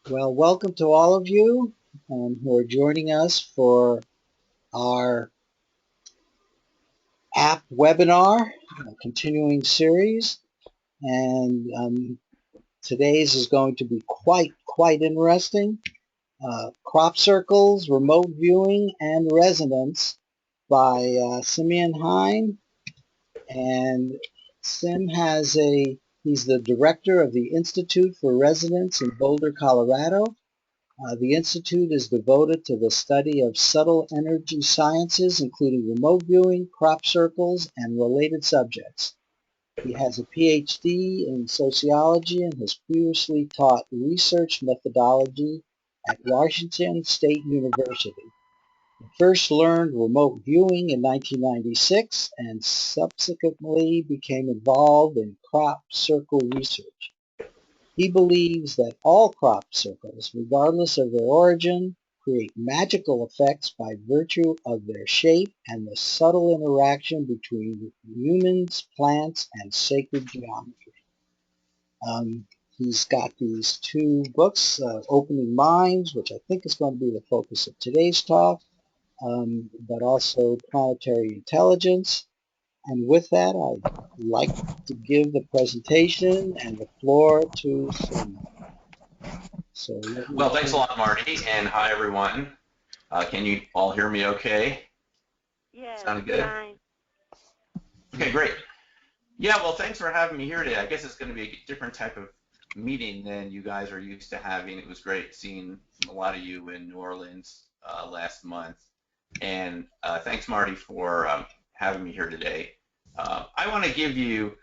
Well, welcome to all of you who are joining us for our app webinar, continuing series. And today's is going to be quite interesting. Crop Circles, Remote Viewing, and Resonance by Simeon Hein. And Sim he's the director of the Institute for Resonance in Boulder, Colorado. The Institute is devoted to the study of subtle energy sciences, including remote viewing, crop circles, and related subjects. He has a PhD in sociology and has previously taught research methodology at Washington State University. He first learned remote viewing in 1996 and subsequently became involved in crop circle research. He believes that all crop circles, regardless of their origin, create magical effects by virtue of their shape and the subtle interaction between humans, plants, and sacred geometry. He's got these two books, Opening Minds, which I think is going to be the focus of today's talk, but also Planetary Intelligence. And with that, I'd like to give the presentation and the floor to Sim. So Well, thanks a lot, Marty, and hi, everyone. Can you all hear me okay? Yes, Sounded good? fine. Okay, great. Yeah, well, thanks for having me here today. I guess it's going to be a different type of meeting than you guys are used to having. It was great seeing a lot of you in New Orleans last month. And thanks, Marty, for having me here today. I want to give you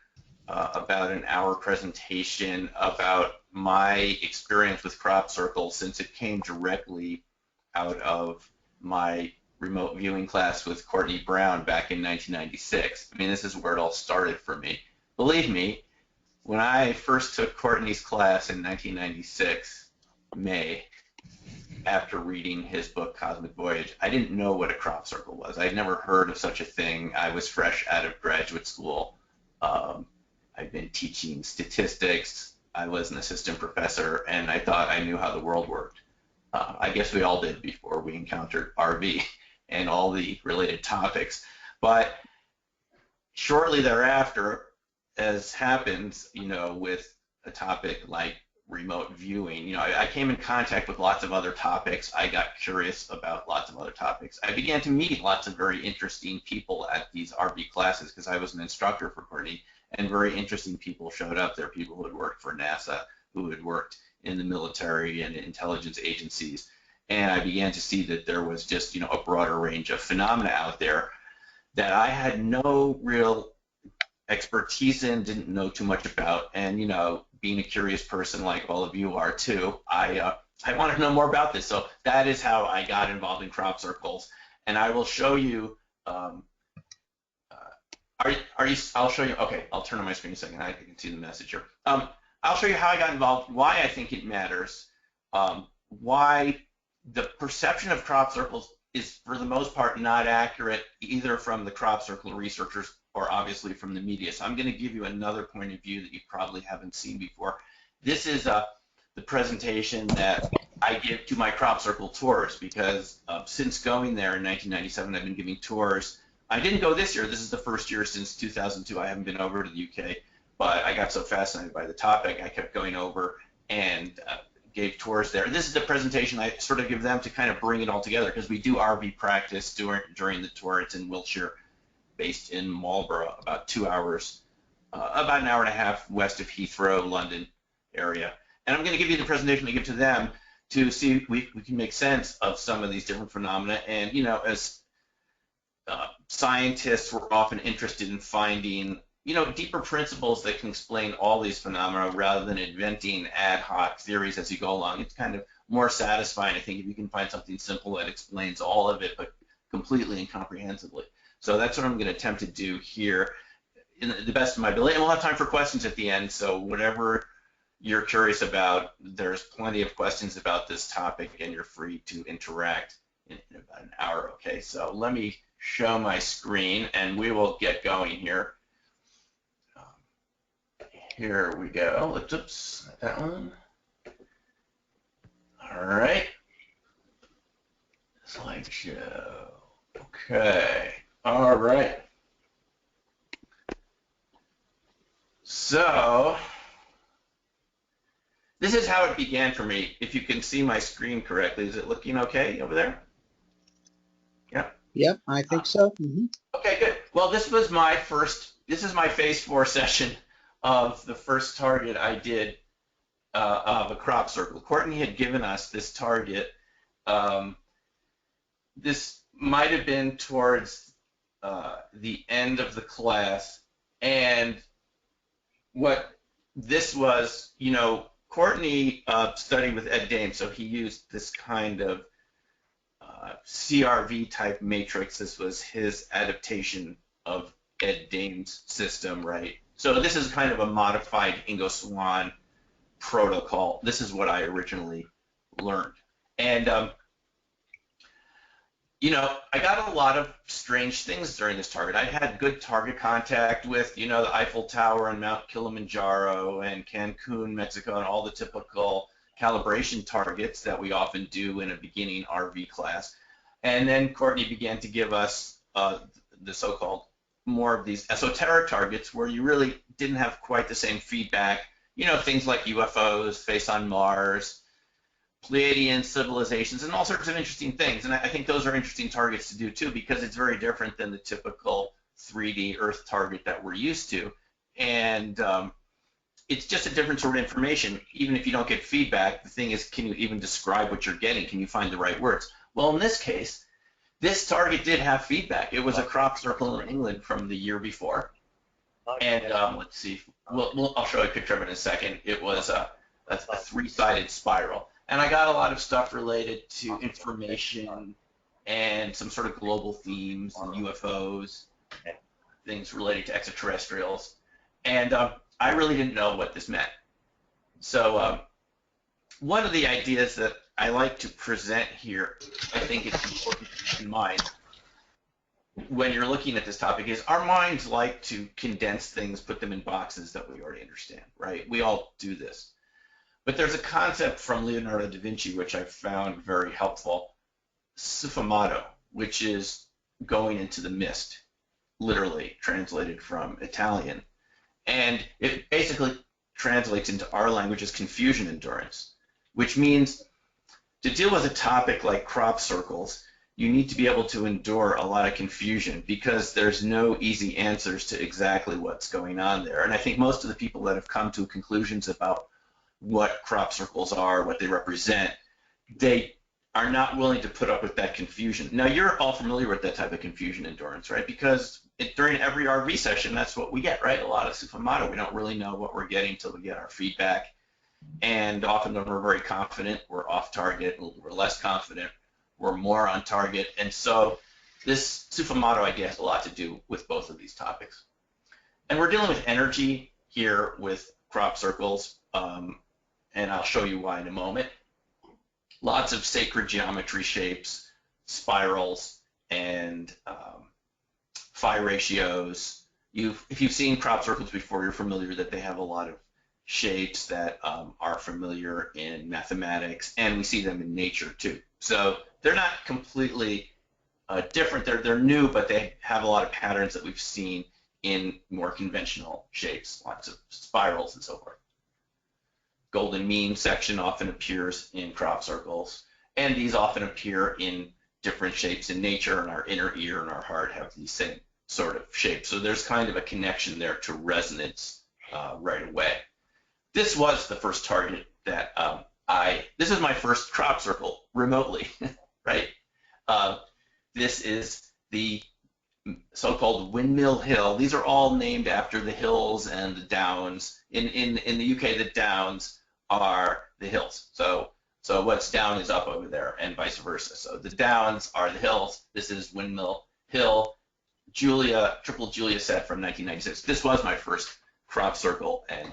about an hour presentation about my experience with crop circles, since it came directly out of my remote viewing class with Courtney Brown back in 1996. I mean, this is where it all started for me. Believe me, when I first took Courtney's class in 1996, May, after reading his book Cosmic Voyage, I didn't know what a crop circle was. I'd never heard of such a thing. I was fresh out of graduate school. I'd been teaching statistics. I was an assistant professor, and I thought I knew how the world worked. I guess we all did before we encountered RV and all the related topics. But shortly thereafter, as happens, with a topic like remote viewing, I came in contact with lots of other topics. I got curious about lots of other topics. I began to meet lots of very interesting people at these RV classes because I was an instructor for Courtney, and very interesting people showed up there, people who had worked for NASA, who had worked in the military and intelligence agencies. And I began to see that there was just, a broader range of phenomena out there that I had no real expertise in, didn't know too much about. And, being a curious person like all of you are too, I wanted to know more about this. So that is how I got involved in crop circles. And I will show you, I'll show you, okay, I'll turn on my screen a second. I can see the message here. I'll show you how I got involved, why I think it matters, why the perception of crop circles is for the most part not accurate either from the crop circle researchers or obviously from the media. So I'm going to give you another point of view that you probably haven't seen before. This is the presentation that I give to my crop circle tours, because since going there in 1997, I've been giving tours. I didn't go this year. This is the first year since 2002. I haven't been over to the UK, but I got so fascinated by the topic, I kept going over and gave tours there. This is the presentation I sort of give them to kind of bring it all together, because we do RV practice during the tour. It's in Wiltshire, based in Marlborough, about 2 hours, about an hour and a half west of Heathrow, London area. And I'm going to give you the presentation I give to them to see if we can make sense of some of these different phenomena. And, as scientists, we're often interested in finding deeper principles that can explain all these phenomena rather than inventing ad hoc theories as you go along. It's kind of more satisfying, I think, if you can find something simple that explains all of it, but completely and comprehensively. So that's what I'm going to attempt to do here in the best of my ability. And we'll have time for questions at the end, so whatever you're curious about, there's plenty of questions about this topic, and you're free to interact in about an hour. Okay, so let me show my screen, and we will get going here. Here we go. Oops, that one. All right. Slideshow. Okay. All right. So this is how it began for me. If you can see my screen correctly, is it looking okay over there? Yeah. Yep, I think so. Okay, good. Well, this is my phase 4 session of the first target I did of a crop circle. Courtney had given us this target. This might have been towards the end of the class, and what this was, Courtney studied with Ed Dame, so he used this kind of CRV type matrix. This was his adaptation of Ed Dame's system, right? So this is kind of a modified Ingo Swann protocol. This is what I originally learned. And, I got a lot of strange things during this target. I had good target contact with, the Eiffel Tower and Mount Kilimanjaro and Cancun, Mexico, and all the typical calibration targets that we often do in a beginning RV class. And then Courtney began to give us the so-called more of these esoteric targets where you really didn't have quite the same feedback. Things like UFOs, face on Mars, Pleiadian civilizations, and all sorts of interesting things. And I think those are interesting targets to do too, because it's very different than the typical 3D Earth target that we're used to. And it's just a different sort of information. Even if you don't get feedback, the thing is, can you even describe what you're getting? Can you find the right words? Well, in this case, this target did have feedback. It was a crop circle in England from the year before. And let's see, I'll show you a picture of it in a second. It was a three-sided spiral. And I got a lot of stuff related to information and some sort of global themes and UFOs, things related to extraterrestrials. And I really didn't know what this meant. So one of the ideas that I like to present here, I think it's important to keep in mind when you're looking at this topic, is our minds like to condense things, put them in boxes that we already understand, right? We all do this. But there's a concept from Leonardo da Vinci which I found very helpful, sfumato, which is going into the mist, literally translated from Italian. And it basically translates into our language as confusion endurance, which means to deal with a topic like crop circles, you need to be able to endure a lot of confusion because there's no easy answers to exactly what's going on there. And I think most of the people that have come to conclusions about what crop circles are, what they represent, they are not willing to put up with that confusion. Now, you're all familiar with that type of confusion endurance, right? Because during every RV session, that's what we get, right? A lot of sfumato. We don't really know what we're getting until we get our feedback. And often when we're very confident, we're off target. When we're less confident, we're more on target. And so this sfumato idea has a lot to do with both of these topics. And we're dealing with energy here with crop circles, and I'll show you why in a moment. Lots of sacred geometry shapes, spirals, and phi ratios. If you've seen crop circles before, you're familiar that they have a lot of shapes that are familiar in mathematics, and we see them in nature too. So they're not completely different. They're new, but they have a lot of patterns that we've seen in more conventional shapes, lots of spirals and so forth. Golden mean section often appears in crop circles, and these often appear in different shapes in nature, and our inner ear and our heart have these same sort of shapes. So there's kind of a connection there to resonance right away. This was the first target that this is my first crop circle remotely, right? This is the so-called Windmill Hill. These are all named after the hills and the downs. In the UK, the downs are the hills. So what's down is up over there, and vice versa. So the downs are the hills. This is Windmill Hill. Triple Julia set from 1996. This was my first crop circle, and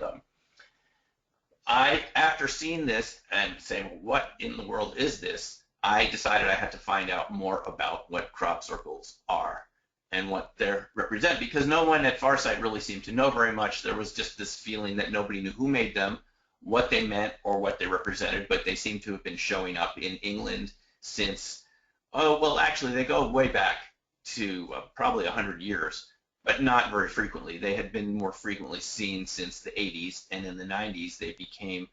after seeing this and saying, what in the world is this, I decided I had to find out more about what crop circles are and what they represent, because no one at Farsight really seemed to know very much. There was just this feeling that nobody knew who made them, what they meant or what they represented, but they seem to have been showing up in England since, oh, well, actually, they go way back to probably 100 years, but not very frequently. They had been more frequently seen since the 80s, and in the 90s, they became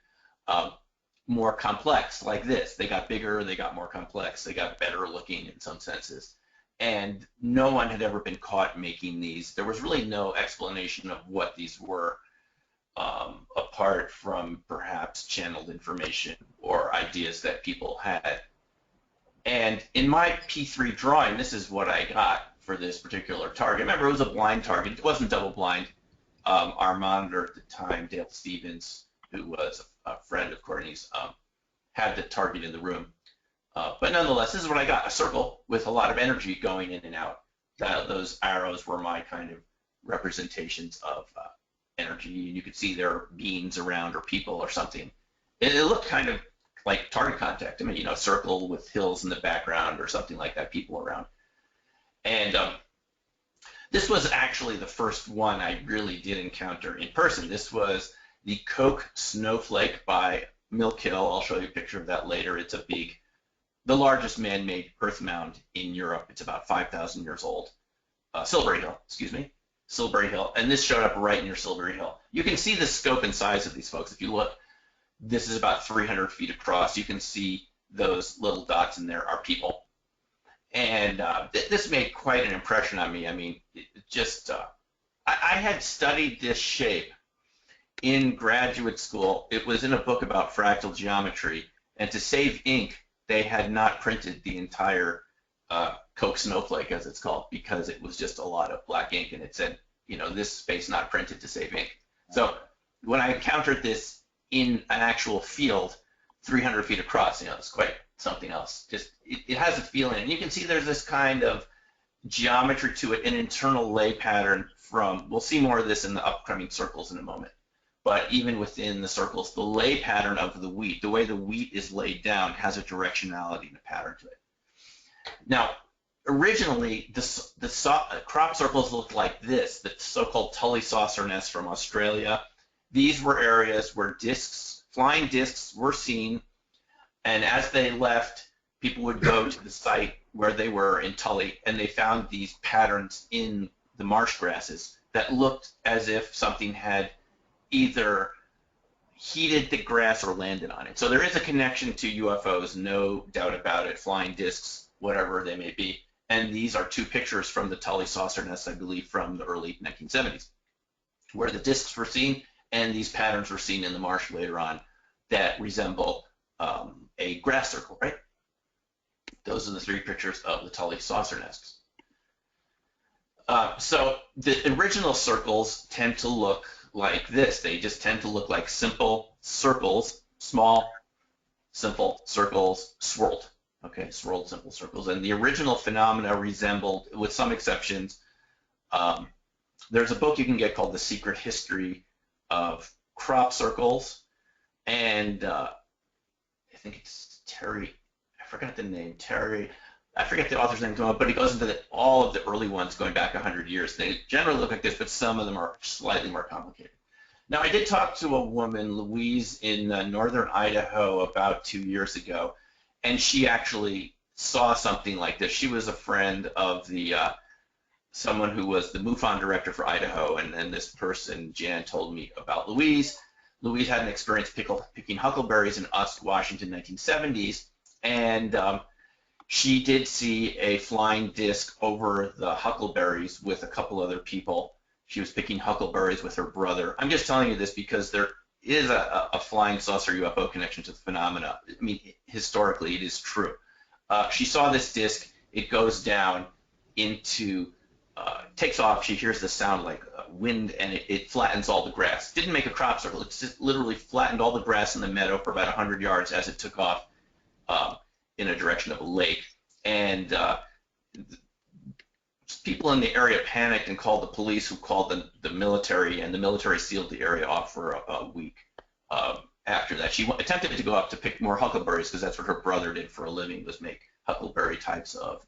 more complex, like this. They got bigger, they got more complex, they got better looking in some senses. And no one had ever been caught making these. There was really no explanation of what these were, apart from perhaps channeled information or ideas that people had. And in my P3 drawing, this is what I got for this particular target. Remember, it was a blind target. It wasn't double blind. Our monitor at the time, Dale Stevens, who was a friend of Courtney's, had the target in the room. But nonetheless, this is what I got, a circle with a lot of energy going in and out. Those arrows were my kind of representations of energy. And you could see there are beings around or people or something. It looked kind of like target contact. I mean, you know, circle with hills in the background or something like that, people around. And this was actually the first one I really did encounter in person. This was the Coke Snowflake by Milk Hill. I'll show you a picture of that later. It's the largest man-made earth mound in Europe. It's about 5,000 years old. Silbury Hill, excuse me. Silbury Hill. And this showed up right near Silbury Hill. You can see the scope and size of these folks. If you look, this is about 300 feet across. You can see those little dots in there are people. And this made quite an impression on me. I mean, I had studied this shape in graduate school. It was in a book about fractal geometry. And to save ink, they had not printed the entire Coke Snowflake, as it's called, because it was just a lot of black ink, and it said, you know, this space not printed to save ink. So when I encountered this in an actual field, 300 feet across, you know, it's quite something else. Just it has a feeling, and you can see there's this kind of geometry to it, an internal lay pattern from. We'll see more of this in the upcoming circles in a moment. But even within the circles, the lay pattern of the wheat, the way the wheat is laid down, has a directionality and a pattern to it. Now, originally, the crop circles looked like this, the so-called Tully saucer nests from Australia. These were areas where discs, flying discs, were seen, and as they left, people would go to the site where they were in Tully, and they found these patterns in the marsh grasses that looked as if something had either heated the grass or landed on it. So there is a connection to UFOs, no doubt about it, flying discs, whatever they may be. And these are two pictures from the Tully saucer nests, I believe, from the early 1970s, where the discs were seen and these patterns were seen in the marsh later on that resemble a grass circle, right? Those are the three pictures of the Tully saucer nests. So the original circles tend to look like this. They just tend to look like simple circles, small, simple circles, swirled. Okay, swirled simple circles. And the original phenomena resembled, with some exceptions, there's a book you can get called The Secret History of Crop Circles, and I think it's Terry, I forgot the name, I forget the author's name, but he goes into all of the early ones going back 100 years. They generally look like this, but some of them are slightly more complicated. Now, I did talk to a woman, Louise, in northern Idaho about 2 years ago, and she actually saw something like this. She was a friend of the someone who was the MUFON director for Idaho, and then this person, Jan, told me about Louise. Louise had an experience picking huckleberries in Usk, Washington, 1970s, and she did see a flying disc over the huckleberries with a couple other people. She was picking huckleberries with her brother. I'm just telling you this because there is a flying saucer UFO connection to the phenomena. I mean, historically, it is true. She saw this disc. It goes down into, takes off. She hears the sound like wind, and it flattens all the grass. Didn't make a crop circle. It just literally flattened all the grass in the meadow for about 100 yards as it took off in a direction of a lake. And people in the area panicked and called the police, who called the military, and the military sealed the area off for a week after that. She attempted to go up to pick more huckleberries because that's what her brother did for a living, was make huckleberry types of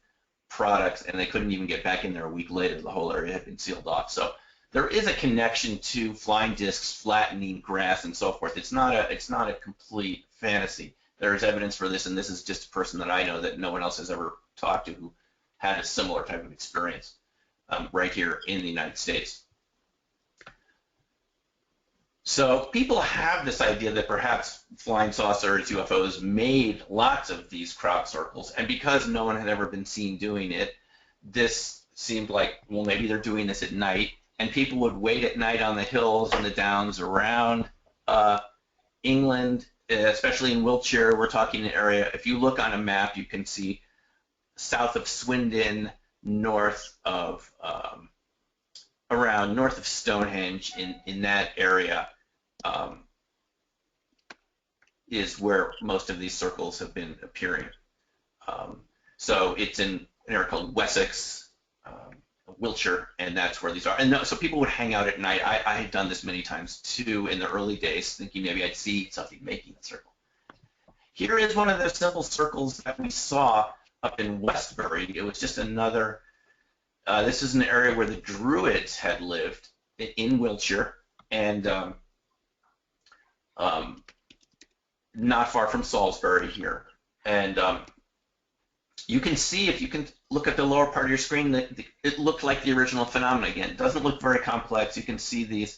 products, and they couldn't even get back in there a week later. The whole area had been sealed off. So there is a connection to flying discs, flattening grass, and so forth. It's not a complete fantasy. There is evidence for this, and this is just a person that I know that no one else has ever talked to who had a similar type of experience right here in the United States. So people have this idea that perhaps flying saucers, UFOs, made lots of these crop circles, and because no one had ever been seen doing it, this seemed like, well, maybe they're doing this at night, and people would wait at night on the hills and the downs around England, especially in Wiltshire. We're talking an area, if you look on a map, you can see south of Swindon, north of north of Stonehenge, in that area is where most of these circles have been appearing. So it's in an area called Wessex, Wiltshire, and that's where these are. And so people would hang out at night. I had done this many times too in the early days, thinking maybe I'd see something making a circle. Here is one of the simple circles that we saw up in Westbury. It was just another, this is an area where the Druids had lived in Wiltshire, and not far from Salisbury here. And you can see, if you can look at the lower part of your screen, that it looked like the original phenomena again. It doesn't look very complex. You can see these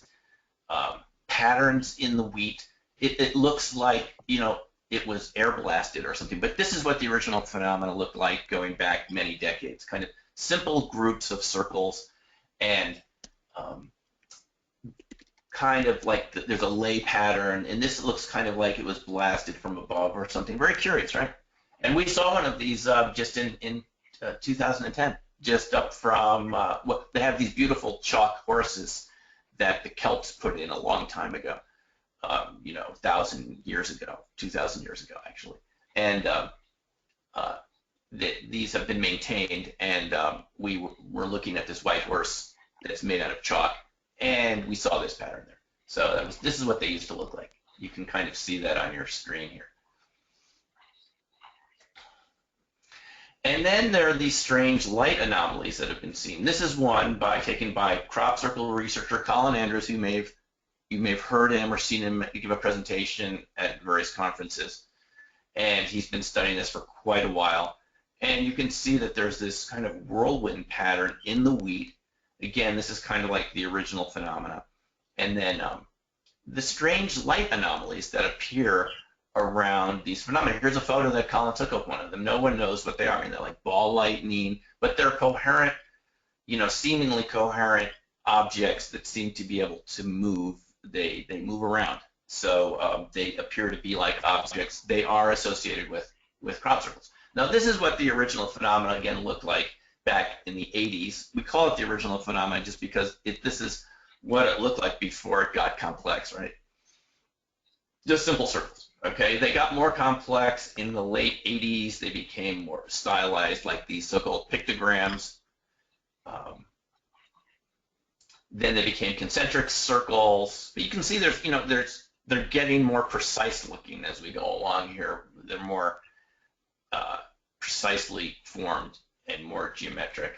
patterns in the wheat. It looks like, you know, it was air blasted or something, but this is what the original phenomena looked like going back many decades, kind of simple groups of circles, and kind of like there's a lay pattern, and this looks kind of like it was blasted from above or something. Very curious, right? And we saw one of these just in 2010, just up from, well, they have these beautiful chalk horses that the Celts put in a long time ago, you know, 1,000 years ago, 2,000 years ago, actually. And these have been maintained, and we were looking at this white horse that's made out of chalk, and we saw this pattern there. So this is what they used to look like. You can kind of see that on your screen here. And then there are these strange light anomalies that have been seen. This is one taken by crop circle researcher Colin Andrews, who you may have heard him or seen him give a presentation at various conferences. And he's been studying this for quite a while. And you can see that there's this kind of whirlwind pattern in the wheat. Again, this is kind of like the original phenomena. And then the strange light anomalies that appear around these phenomena. Here's a photo that Colin took of one of them. No one knows what they are. I mean, they're like ball lightning, but they're coherent, you know, seemingly coherent objects that seem to be able to move. They move around. So they appear to be like objects. They are associated with crop circles. Now, this is what the original phenomena, again, looked like back in the 80s. We call it the original phenomena just because this is what it looked like before it got complex, right? Just simple circles, okay? They got more complex in the late 80s. They became more stylized, like these so-called pictograms. Then they became concentric circles. But you can see there's, you know, they're getting more precise looking as we go along here. They're more precisely formed and more geometric.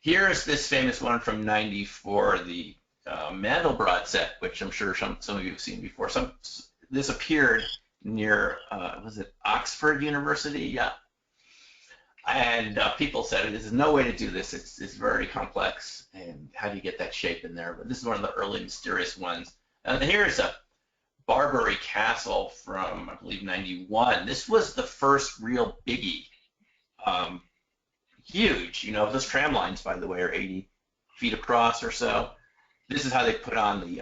Here's this famous one from '94, the Mandelbrot set, which I'm sure some of you have seen before. This appeared near, was it Oxford University? Yeah. And people said, there's no way to do this. It's very complex, and how do you get that shape in there? But this is one of the early mysterious ones. And here's a Barbary Castle from, I believe, '91. This was the first real biggie. Huge, you know, those tram lines, by the way, are 80 feet across or so. This is how they put on the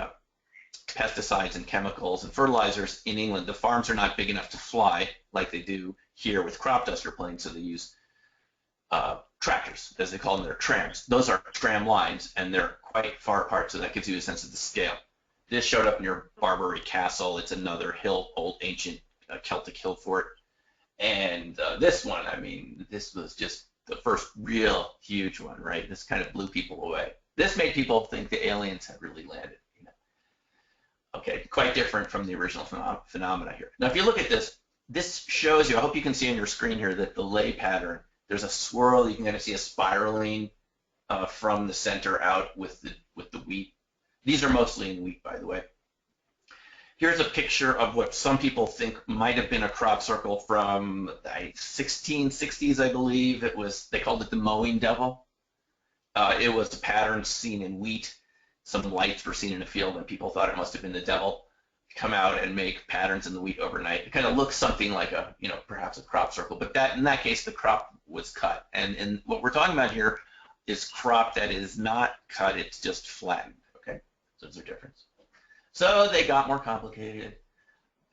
pesticides and chemicals and fertilizers in England. The farms are not big enough to fly like they do here with crop duster planes, so they use tractors, as they call them. They're trams. Those are tram lines, and they're quite far apart, so that gives you a sense of the scale. This showed up near Barbary Castle. It's another hill, old ancient Celtic hill fort. And this one, I mean, this was just the first real huge one, right? This kind of blew people away. This made people think the aliens had really landed, you know. Okay, quite different from the original phenomena here. Now, if you look at this, this shows you, I hope you can see on your screen here, that the lay pattern, there's a swirl. You can kind of see a spiraling from the center out with with the wheat. These are mostly in wheat, by the way. Here's a picture of what some people think might have been a crop circle from the 1660s, I believe. It was, they called it the mowing devil. It was a pattern seen in wheat. Some lights were seen in a field and people thought it must have been the devil come out and make patterns in the wheat overnight. It kind of looks something like a, you know, perhaps a crop circle, but that, in that case, the crop was cut. And what we're talking about here is crop that is not cut, it's just flattened, okay? So there's a difference. So they got more complicated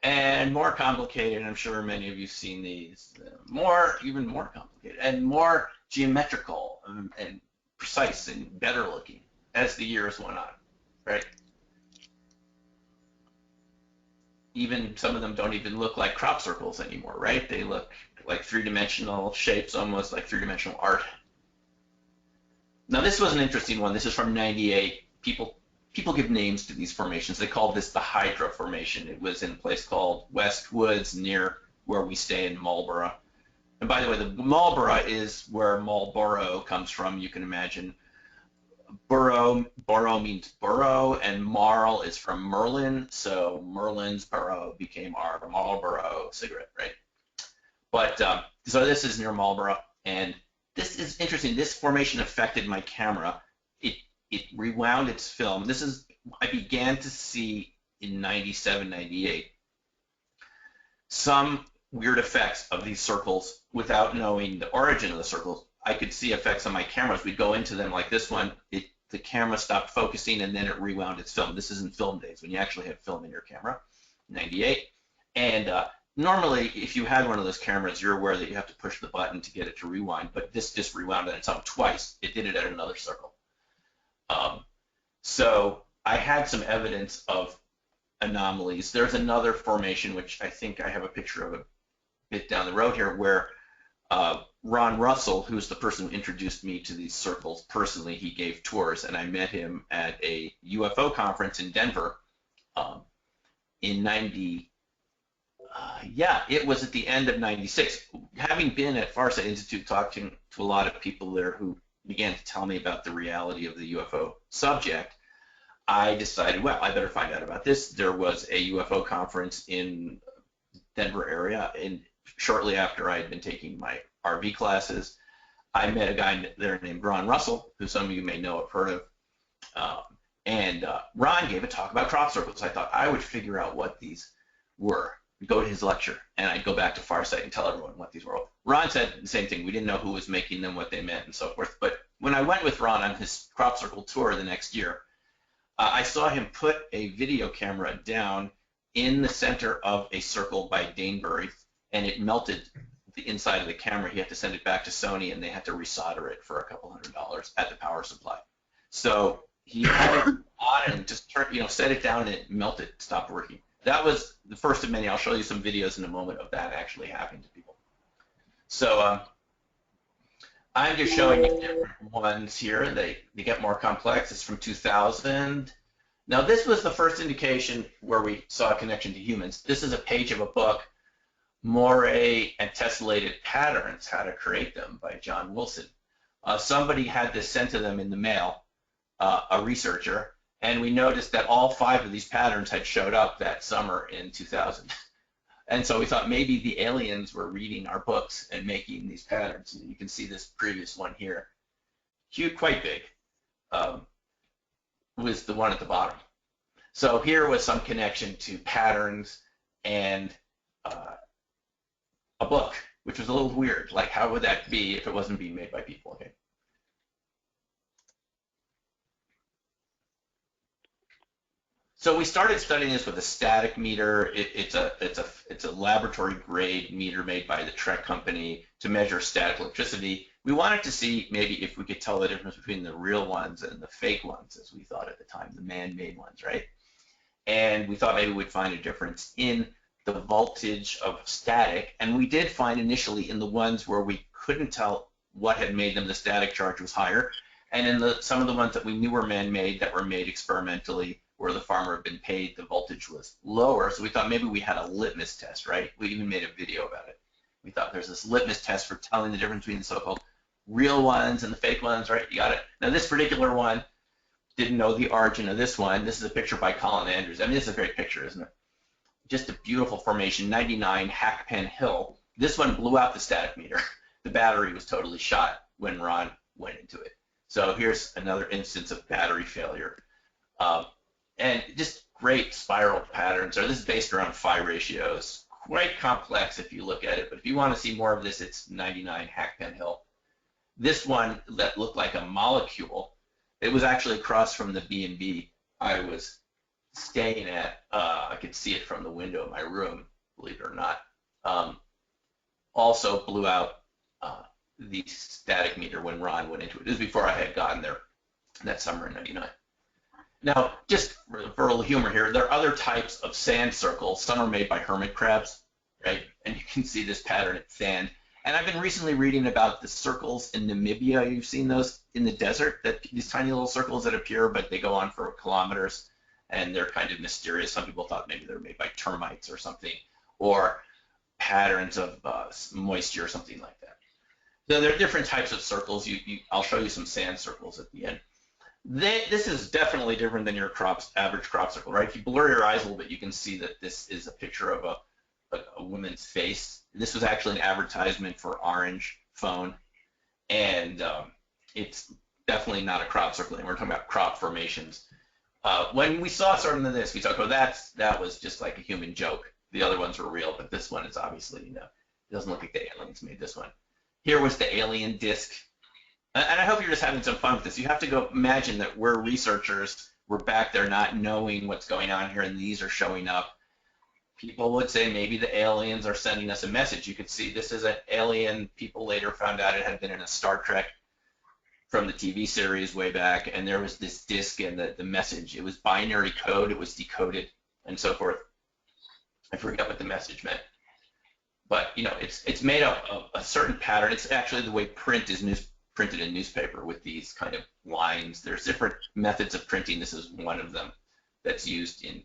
and more complicated. I'm sure many of you have seen these, even more complicated and more geometrical and precise and better looking as the years went on, right? Even some of them don't even look like crop circles anymore, right? They look like three-dimensional shapes, almost like three-dimensional art. Now this was an interesting one. This is from '98. People give names to these formations. They called this the Hydra Formation. It was in a place called Westwoods near where we stay in Marlborough. And by the way, the Marlborough is where Marlborough comes from. You can imagine borough means burrow, and Marl is from Merlin, so Merlin's burrow became our Marlboro cigarette, right? But so this is near Marlborough, and this is interesting. This formation affected my camera. It rewound its film. This is, I began to see in '97, '98 some weird effects of these circles without knowing the origin of the circles. I could see effects on my cameras. We'd go into them like this one. The camera stopped focusing and then it rewound its film. This is in film days when you actually have film in your camera, '98. And normally, if you had one of those cameras, you're aware that you have to push the button to get it to rewind, but this just rewound on its own twice. It did it at another circle. So I had some evidence of anomalies. There's another formation, which I think I have a picture of a bit down the road here, where Ron Russell, who's the person who introduced me to these circles personally, he gave tours, and I met him at a UFO conference in Denver in it was at the end of '96. Having been at Farsight Institute talking to a lot of people there who began to tell me about the reality of the UFO subject, I decided, well, I better find out about this. There was a UFO conference in Denver area, and shortly after I had been taking my RV classes, I met a guy there named Ron Russell, who some of you may know or have heard of, and Ron gave a talk about crop circles. I thought I would figure out what these were, go to his lecture, and I'd go back to Farsight and tell everyone what these were. Ron said the same thing. We didn't know who was making them, what they meant, and so forth. But when I went with Ron on his crop circle tour the next year, I saw him put a video camera down in the center of a circle by Danebury, and it melted the inside of the camera. He had to send it back to Sony, and they had to resolder it for a couple $100 at the power supply. So he had it on and just set it down, and it melted, stopped working. That was the first of many. I'll show you some videos in a moment of that actually happening to people. So I'm just showing you different ones here. They get more complex. It's from 2000. Now this was the first indication where we saw a connection to humans. This is a page of a book, Moray and Tessellated Patterns, How to Create Them, by John Wilson. Somebody had this sent to them in the mail, a researcher, and we noticed that all 5 of these patterns had showed up that summer in 2000. And so we thought maybe the aliens were reading our books and making these patterns. And you can see this previous one here. Huge, quite big, was the one at the bottom. So here was some connection to patterns and a book, which was a little weird. Like, how would that be if it wasn't being made by people? Okay. So we started studying this with a static meter. It's a laboratory grade meter made by the Trek company to measure static electricity. We wanted to see maybe if we could tell the difference between the real ones and the fake ones, as we thought at the time, the man-made ones, right? And we thought maybe we'd find a difference in the voltage of static, and we did find initially in the ones where we couldn't tell what had made them, the static charge was higher, and in some of the ones that we knew were man-made, that were made experimentally, where the farmer had been paid, the voltage was lower. So we thought maybe we had a litmus test, right? We even made a video about it. We thought there's this litmus test for telling the difference between the so-called real ones and the fake ones, right? You got it. Now this particular one didn't know the origin of this one. This is a picture by Colin Andrews. I mean, this is a great picture, isn't it? Just a beautiful formation, 99 Hackpen Hill. This one blew out the static meter. The battery was totally shot when Ron went into it. So here's another instance of battery failure. And just great spiral patterns. So this is based around phi ratios. Quite complex if you look at it, but if you want to see more of this, it's 99 Hackpen Hill. This one that looked like a molecule, it was actually across from the B&B I was staying at. I could see it from the window of my room, believe it or not. Also blew out the static meter when Ron went into it. This was before I had gotten there that summer in '99. Now, just for a little humor here, there are other types of sand circles. Some are made by hermit crabs, right? And you can see this pattern in sand. And I've been recently reading about the circles in Namibia. You've seen those in the desert, these tiny little circles that appear, but they go on for kilometers, and they're kind of mysterious. Some people thought maybe they're made by termites or something, or patterns of moisture or something like that. So there are different types of circles. I'll show you some sand circles at the end. This is definitely different than your average crop circle, right? If you blur your eyes a little bit, you can see that this is a picture of a woman's face. This was actually an advertisement for Orange phone, and it's definitely not a crop circle anymore. We're talking about crop formations. When we saw something of this, we talked, oh, that was just like a human joke. The other ones were real, but this one is obviously, it doesn't look like the aliens made this one. Here was the alien disc. And I hope you're just having some fun with this. You have to go imagine that we're researchers. We're back there not knowing what's going on here, and these are showing up. People would say maybe the aliens are sending us a message. You could see this is an alien. People later found out it had been in a Star Trek from the TV series way back, and there was this disc and the message. It was binary code. It was decoded and so forth. I forget what the message meant. But, it's made up of a certain pattern. It's actually the way print is printed in newspaper with these kind of lines. There's different methods of printing. This is one of them that's used in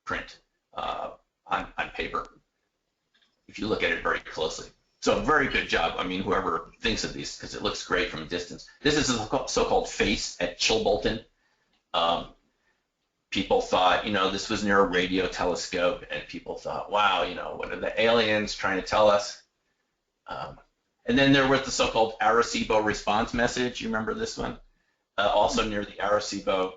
print on paper, if you look at it very closely. So very good job. I mean, whoever thinks of these, because it looks great from a distance. This is a so-called face at Chilbolton. People thought, this was near a radio telescope, and people thought, wow, what are the aliens trying to tell us? And then there was the so-called Arecibo response message. You remember this one? Also near the Arecibo,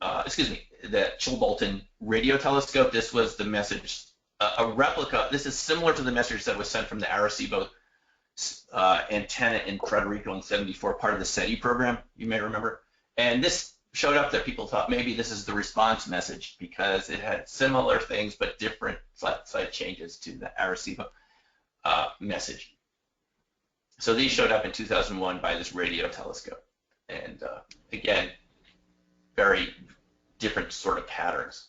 the Chilbolton radio telescope. This was the message, a replica. This is similar to the message that was sent from the Arecibo antenna in Frederico in '74, part of the SETI program, you may remember. And this showed up that people thought maybe this is the response message because it had similar things but different slight changes to the Arecibo message. So these showed up in 2001 by this radio telescope. And again, very different sort of patterns.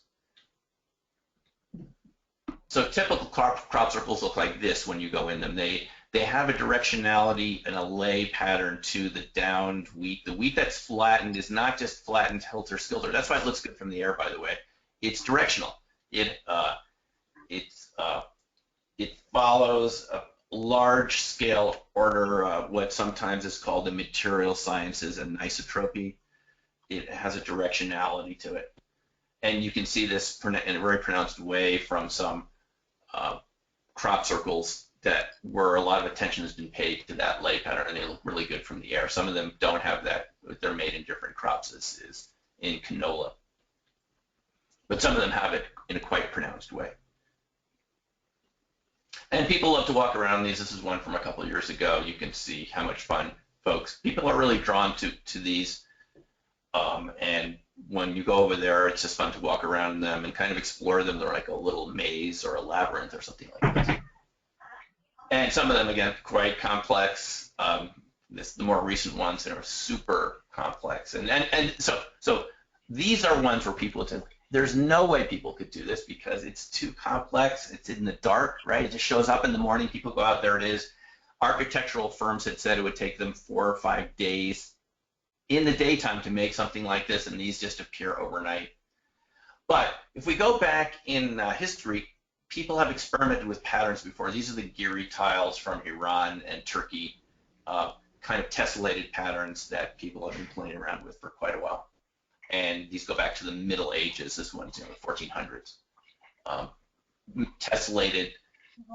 So typical crop circles look like this when you go in them. They have a directionality and a lay pattern to the downed wheat. The wheat that's flattened is not just flattened helter-skelter. That's why it looks good from the air, by the way. It's directional. It follows a large-scale order, what sometimes is called the material sciences anisotropy. It has a directionality to it. And you can see this in a very pronounced way from some crop circles where a lot of attention has been paid to that lay pattern, and they look really good from the air. Some of them don't have that. They're made in different crops, is in canola. But some of them have it in a quite pronounced way. And people love to walk around these. This is one from a couple of years ago. You can see how much fun people are really drawn to these. And when you go over there, it's just fun to walk around them and kind of explore them. They're like a little maze or a labyrinth or something like this. And some of them, again, quite complex. The more recent ones are super complex. And so these are ones where people would say, there's no way people could do this because it's too complex. It's in the dark, right? It just shows up in the morning. People go out, there it is. Architectural firms had said it would take them 4 or 5 days in the daytime to make something like this, and these just appear overnight. But if we go back in history, people have experimented with patterns before. These are the Giri tiles from Iran and Turkey, kind of tessellated patterns that people have been playing around with for quite a while. And these go back to the Middle Ages. This one's the 1400s. Tessellated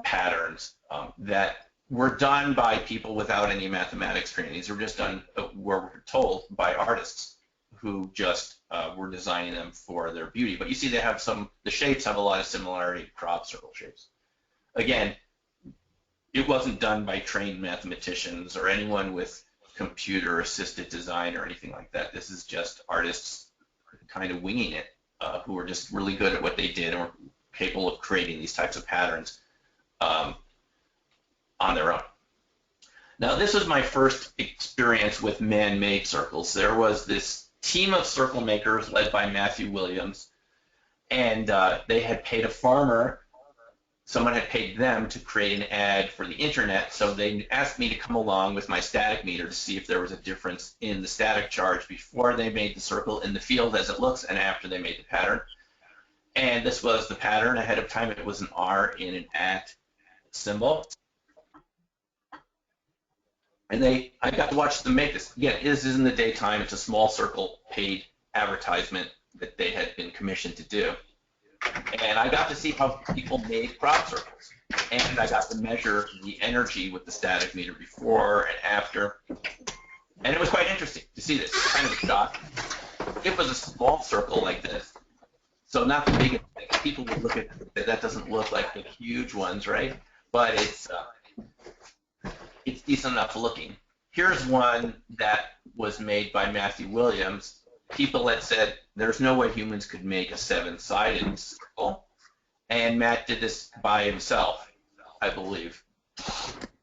patterns that were done by people without any mathematics training. These were just done, we're told, by artists who just were designing them for their beauty. But you see they have the shapes have a lot of similarity to crop circle shapes. Again, it wasn't done by trained mathematicians or anyone with computer-assisted design or anything like that. This is just artists kind of winging it, who were just really good at what they did and were capable of creating these types of patterns on their own. Now, this was my first experience with man-made circles. There was this team of circle makers led by Matthew Williams, and they had paid a farmer. Someone had paid them to create an ad for the internet, so they asked me to come along with my static meter to see if there was a difference in the static charge before they made the circle in the field as it looks and after they made the pattern. And this was the pattern ahead of time. It was an R in an at symbol. And I got to watch them make this. Again, this is in the daytime. It's a small circle paid advertisement that they had been commissioned to do. And I got to see how people made crop circles. And I got to measure the energy with the static meter before and after. And it was quite interesting to see this. Kind of a shock. It was a small circle like this. So not the biggest thing. People would look at it, that doesn't look like the huge ones, right? But it's decent enough looking. Here's one that was made by Matthew Williams. People had said there's no way humans could make a 7-sided circle, and Matt did this by himself, I believe.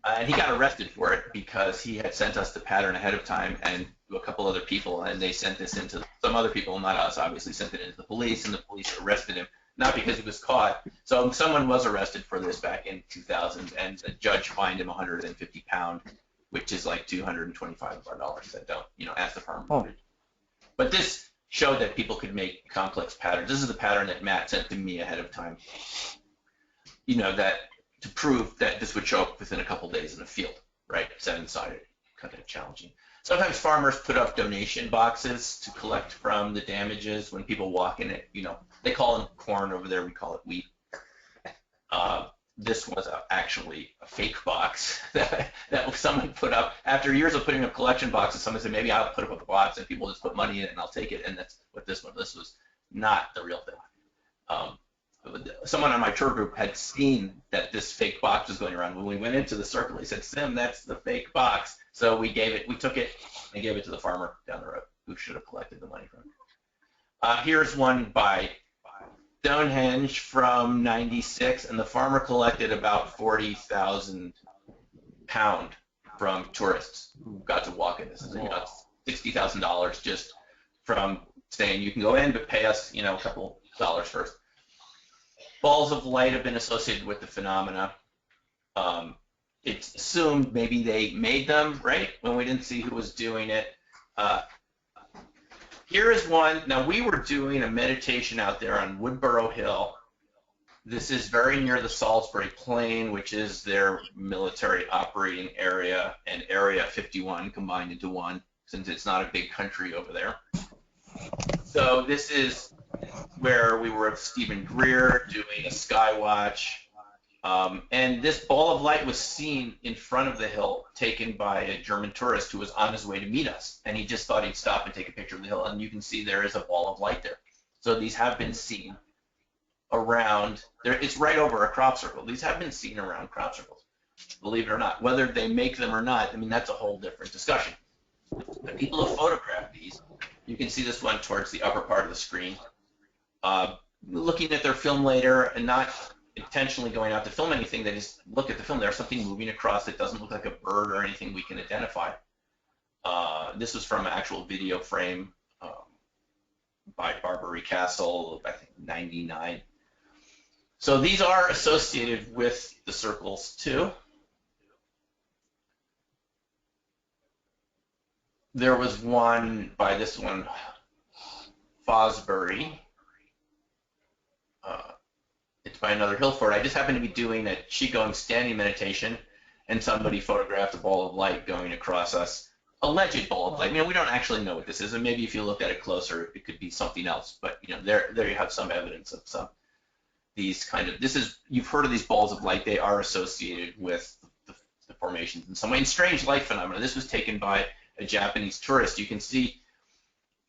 And he got arrested for it because he had sent us the pattern ahead of time and to a couple other people, and they sent this into some other people, not us, obviously, sent it into the police, and the police arrested him, not because he was caught. So someone was arrested for this back in 2000, and the judge fined him £150, which is like $225 of our dollars that don't, ask the farmer. Oh. But this showed that people could make complex patterns. This is the pattern that Matt sent to me ahead of time, that to prove that this would show up within a couple days in the field, right? 7-sided, kind of challenging. Sometimes farmers put up donation boxes to collect from the damages when people walk in it. They call them corn over there. We call it wheat. This was actually a fake box that someone put up. After years of putting up collection boxes, someone said, maybe I'll put up a box and people just put money in it and I'll take it. And that's what this was not the real thing. Someone on my tour group had seen that this fake box was going around. When we went into the circle, he said, Sim, that's the fake box. So we took it and gave it to the farmer down the road who should have collected the money from it. Here's one by Stonehenge from '96, and the farmer collected about 40,000 pounds from tourists who got to walk in this. And $60,000 just from saying you can go in, but pay us, a couple dollars first. Balls of light have been associated with the phenomena. It's assumed maybe they made them, right, when we didn't see who was doing it. Here is one. Now, we were doing a meditation out there on Woodborough Hill. This is very near the Salisbury Plain, which is their military operating area, and Area 51 combined into one, since it's not a big country over there. So this is where we were with Stephen Greer doing a sky watch. And this ball of light was seen in front of the hill, taken by a German tourist who was on his way to meet us. And he just thought he'd stop and take a picture of the hill. And you can see there is a ball of light there. So these have been seen around. It's right over a crop circle. These have been seen around crop circles, believe it or not. Whether they make them or not, that's a whole different discussion. But people have photographed these. You can see this one towards the upper part of the screen. Looking at their film later and not intentionally going out to film anything, they just look at the film. There's something moving across that doesn't look like a bird or anything we can identify. This was from an actual video frame by Barbary Castle, I think, 99. So these are associated with the circles too. There was one by this one, Fosbury. It's by another hill fort. I just happened to be doing a qigong standing meditation, and somebody photographed a ball of light going across us. Alleged ball of light. We don't actually know what this is, and maybe if you looked at it closer, it could be something else. But there you have some evidence of some these kind of. You've heard of these balls of light. They are associated with the formations in some way. And strange light phenomena. This was taken by a Japanese tourist. You can see,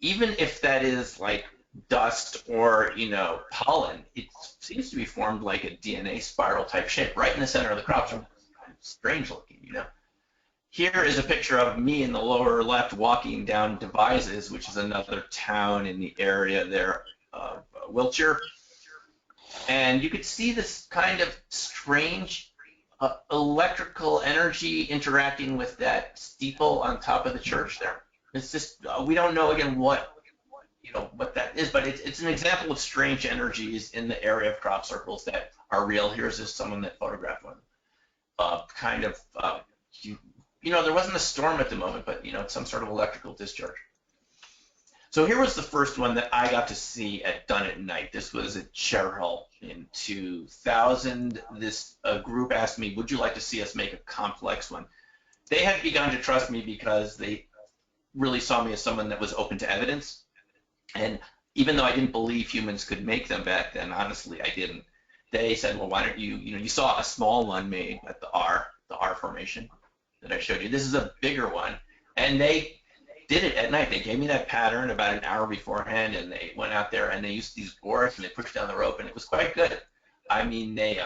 even if that is like dust or pollen, it seems to be formed like a DNA spiral type shape right in the center of the crop circle. Kind of strange looking, Here is a picture of me in the lower left walking down Devizes, which is another town in the area there of Wiltshire. And you could see this kind of strange electrical energy interacting with that steeple on top of the church there. It's just, we don't know again what that is, but it's an example of strange energies in the area of crop circles that are real. Here's just someone that photographed one. There wasn't a storm at the moment, but it's some sort of electrical discharge. So here was the first one that I got to see done at night. This was at Cherhill in 2000. This group asked me, would you like to see us make a complex one? They had begun to trust me because they really saw me as someone that was open to evidence. And even though I didn't believe humans could make them back then, honestly, I didn't. They said, well, why don't you saw a small one made at the R formation that I showed you. This is a bigger one. And they did it at night. They gave me that pattern about an hour beforehand, and they went out there and they used these boards and they pushed down the rope, and it was quite good. They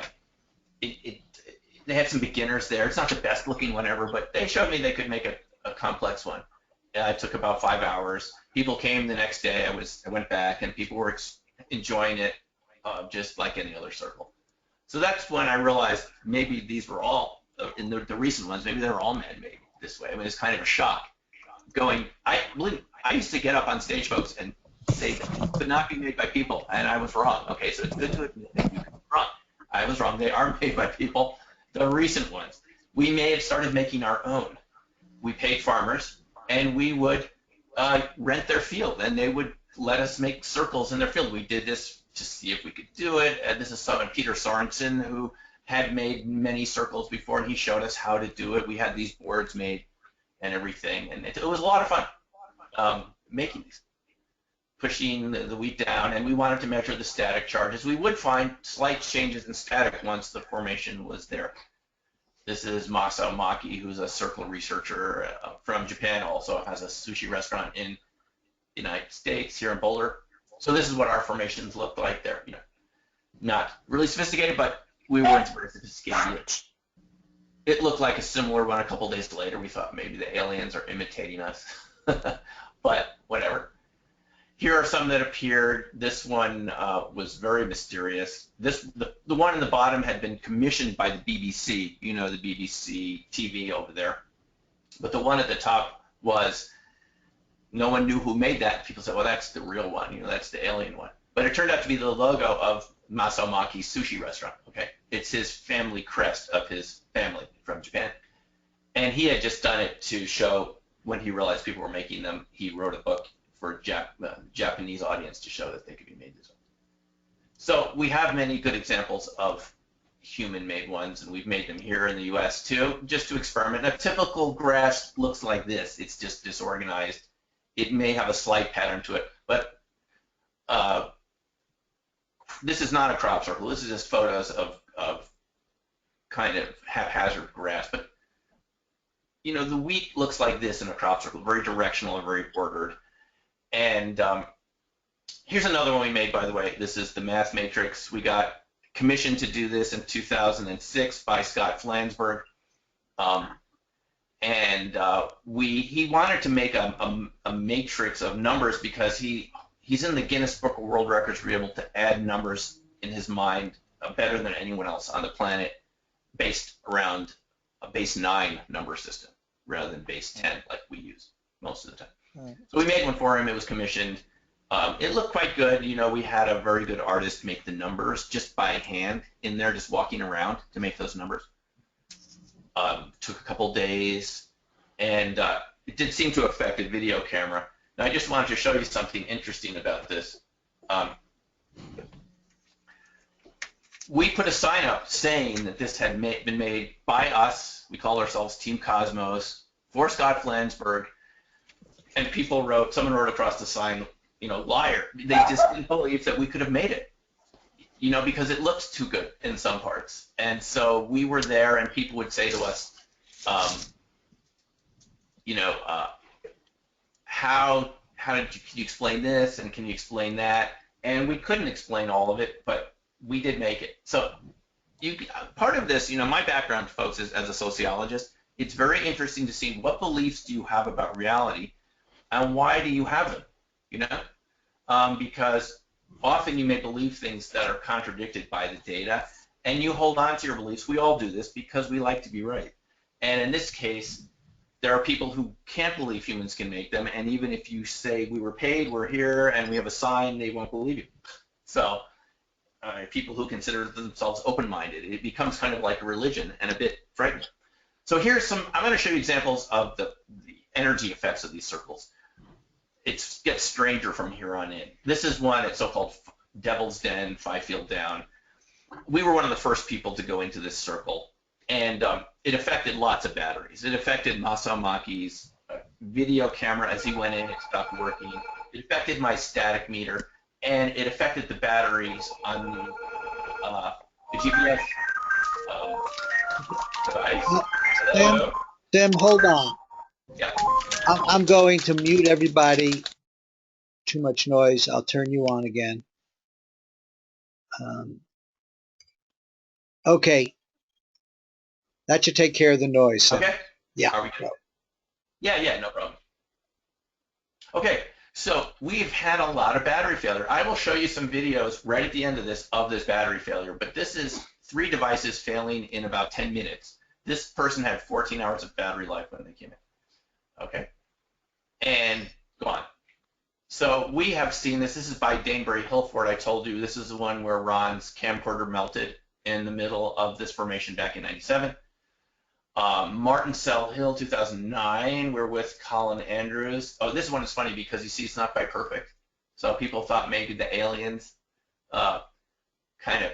had some beginners there. It's not the best looking one ever, but they showed me they could make a complex one. It took about 5 hours. People came the next day. I went back, and people were enjoying it just like any other circle. So that's when I realized maybe these were all, in the recent ones, maybe they were all man-made this way. It's kind of a shock. I used to get up on stage, folks, and say that it could not be made by people, and I was wrong. Okay, so it's good to admit that you could be wrong. I was wrong. They are made by people. The recent ones, we may have started making our own. We paid farmers, and we would rent their field, and they would let us make circles in their field. We did this to see if we could do it. And this is someone, Peter Sorensen, who had made many circles before, and he showed us how to do it. We had these boards made and everything, and it was a lot of fun making these, pushing the wheat down, and we wanted to measure the static charges. We would find slight changes in static once the formation was there. This is Masao Maki, who's a circle researcher from Japan, also has a sushi restaurant in the United States here in Boulder. So this is what our formations looked like there. Not really sophisticated, but we weren't very sophisticated. It looked like a similar one a couple days later. We thought maybe the aliens are imitating us, but whatever. Here are some that appeared. This one was very mysterious. The one in the bottom had been commissioned by the BBC, the BBC TV over there. But the one at the top was, no one knew who made that. People said, well, that's the real one, that's the alien one. But it turned out to be the logo of Masao Maki's sushi restaurant, okay? It's his family crest of his family from Japan. And he had just done it to show, when he realized people were making them, he wrote a book for Japanese audience to show that they could be made this way. So we have many good examples of human-made ones, and we've made them here in the US too, just to experiment. A typical grass looks like this. It's just disorganized. It may have a slight pattern to it, but this is not a crop circle. This is just photos of kind of haphazard grass. But the wheat looks like this in a crop circle, very directional and very ordered. And here's another one we made, by the way. This is the math matrix. We got commissioned to do this in 2006 by Scott Flansburgh. He wanted to make a matrix of numbers because he's in the Guinness Book of World Records for being able to add numbers in his mind better than anyone else on the planet, based around a base 9 number system rather than base 10 like we use most of the time. Right. So we made one for him. It was commissioned. It looked quite good. We had a very good artist make the numbers just by hand in there, just walking around to make those numbers. Took a couple days, and it did seem to affect a video camera. Now, I just wanted to show you something interesting about this. we put a sign up saying that this had been made by us. We call ourselves Team Cosmos for Scott Flansburgh, and people wrote, someone wrote across the sign, you know, liar. They just didn't believe that we could have made it, you know, because it looks too good in some parts. And so we were there, and people would say to us, you know, can you explain this, and can you explain that? And we couldn't explain all of it, but we did make it. So part of this, you know, my background, folks, is as a sociologist. It's very interesting to see what beliefs do you have about reality, and why do you have them, you know? Because often you may believe things that are contradicted by the data, and you hold on to your beliefs. We all do this because we like to be right. And in this case, there are people who can't believe humans can make them, and even if you say we were paid, we're here, and we have a sign, they won't believe you. So people who consider themselves open-minded, it becomes kind of like a religion and a bit frightening. So here's some, I'm going to show you examples of the energy effects of these circles. It gets stranger from here on in. This is one, it's so-called Devil's Den, Fyfield Down. We were one of the first people to go into this circle, and it affected lots of batteries. It affected Masamaki's video camera. As he went in, it stopped working. It affected my static meter, and it affected the batteries on the GPS device. Tim, hold on. Yeah. I'm going to mute everybody. Too much noise. I'll turn you on again. Okay. That should take care of the noise. So. Okay. Yeah. Are we good? Yeah, no problem. Okay, so we've had a lot of battery failure. I will show you some videos right at the end of this battery failure, but this is 3 devices failing in about 10 minutes. This person had 14 hours of battery life when they came in. Okay, and gone. So we have seen this. This is by Danebury Hillfort. I told you this is the one where Ron's camcorder melted in the middle of this formation back in '97. Martinsell Hill, 2009. We're with Colin Andrews. Oh, this one is funny because you see it's not quite perfect. So people thought maybe the aliens, kind of,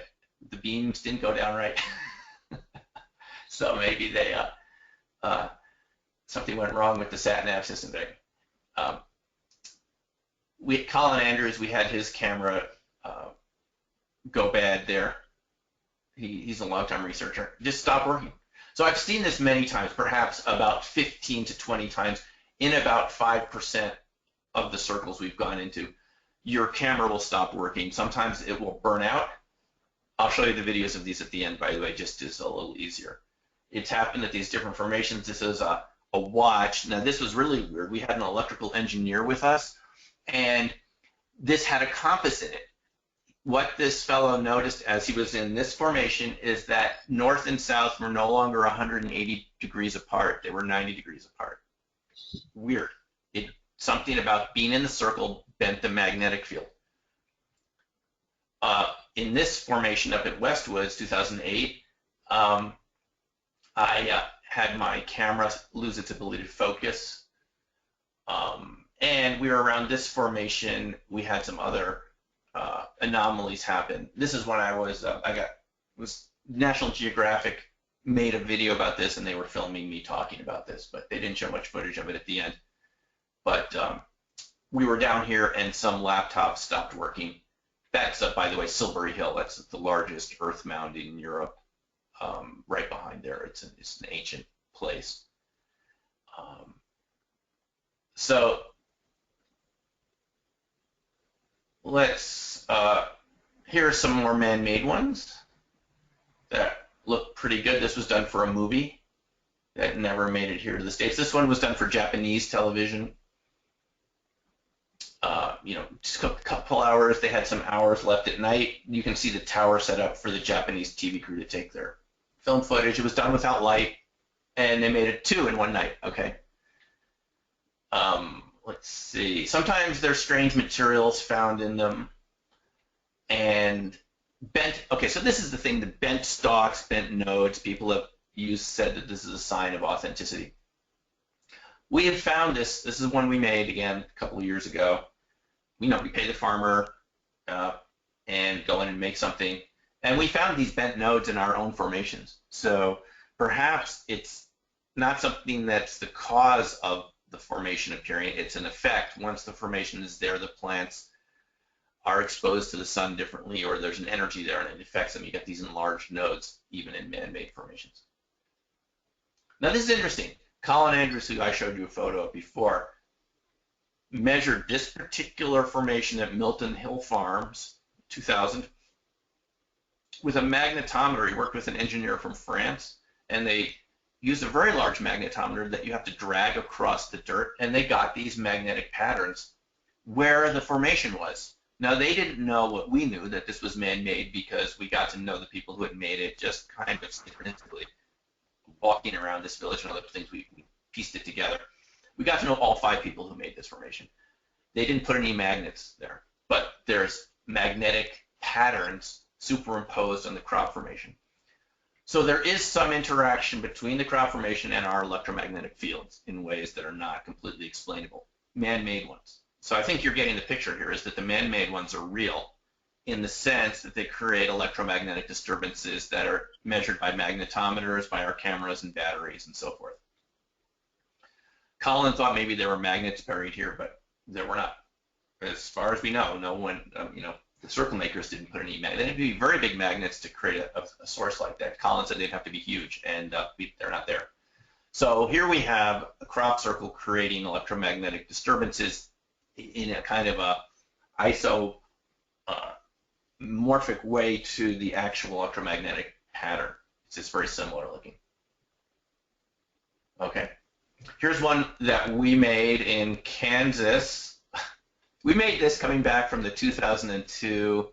the beams didn't go down right. So maybe they, something went wrong with the sat-nav system there. Colin Andrews, we had his camera go bad there. He's a long-time researcher. Just stopped working. So I've seen this many times, perhaps about 15 to 20 times in about 5% of the circles we've gone into. Your camera will stop working. Sometimes it will burn out. I'll show you the videos of these at the end, by the way, just as a little easier. It's happened at these different formations. This is a watch. Now, this was really weird. We had an electrical engineer with us, and this had a compass in it. What this fellow noticed as he was in this formation is that north and south were no longer 180 degrees apart. They were 90 degrees apart. Weird. Something about being in the circle bent the magnetic field. In this formation up at Westwoods, 2008, I had my camera lose its ability to focus. And we were around this formation. We had some other anomalies happen. This is when I was National Geographic made a video about this, and they were filming me talking about this, but they didn't show much footage of it at the end. But we were down here, and some laptops stopped working. That's by the way, Silbury Hill. That's the largest earth mound in Europe. Right behind there, it's an ancient place. So let's, here are some more man-made ones that look pretty good. This was done for a movie that never made it here to the States. This one was done for Japanese television. You know, just a couple hours. They had some hours left at night. You can see the tower set up for the Japanese TV crew to take their film footage. It was done without light, and they made it 2 in one night. Okay. Let's see. Sometimes there's strange materials found in them, and bent. Okay, so this is the thing: the bent stalks, bent nodes. People have said that this is a sign of authenticity. We have found this. This is one we made again a couple of years ago. We pay the farmer and go in and make something, And we found these bent nodes in our own formations. So perhaps it's not something that's the cause of the formation appearing, it's an effect. Once the formation is there, the plants are exposed to the sun differently, or there's an energy there and it affects them. You get these enlarged nodes, even in man-made formations. Now this is interesting. Colin Andrews, who I showed you a photo of before, measured this particular formation at Milton Hill Farms, 2000, with a magnetometer. He worked with an engineer from France, and they used a very large magnetometer that you have to drag across the dirt, and they got these magnetic patterns where the formation was. Now, they didn't know what we knew, that this was man-made, because we got to know the people who had made it just kind of synchronistically. Walking around this village and other things, we pieced it together. We got to know all 5 people who made this formation. They didn't put any magnets there, but there's magnetic patterns superimposed on the crop formation. So there is some interaction between the crop formation and our electromagnetic fields in ways that are not completely explainable, man-made ones. So I think you're getting the picture here, is that the man-made ones are real in the sense that they create electromagnetic disturbances that are measured by magnetometers, by our cameras and batteries and so forth. Colin thought maybe there were magnets buried here, but there were not. As far as we know, no one, the circle makers didn't put any magnets. They had to be very big magnets to create a source like that. Colin said they'd have to be huge, and they're not there. So here we have a crop circle creating electromagnetic disturbances in a kind of a isomorphic way to the actual electromagnetic pattern. It's just very similar looking. Okay. Here's one that we made in Kansas. We made this coming back from the 2002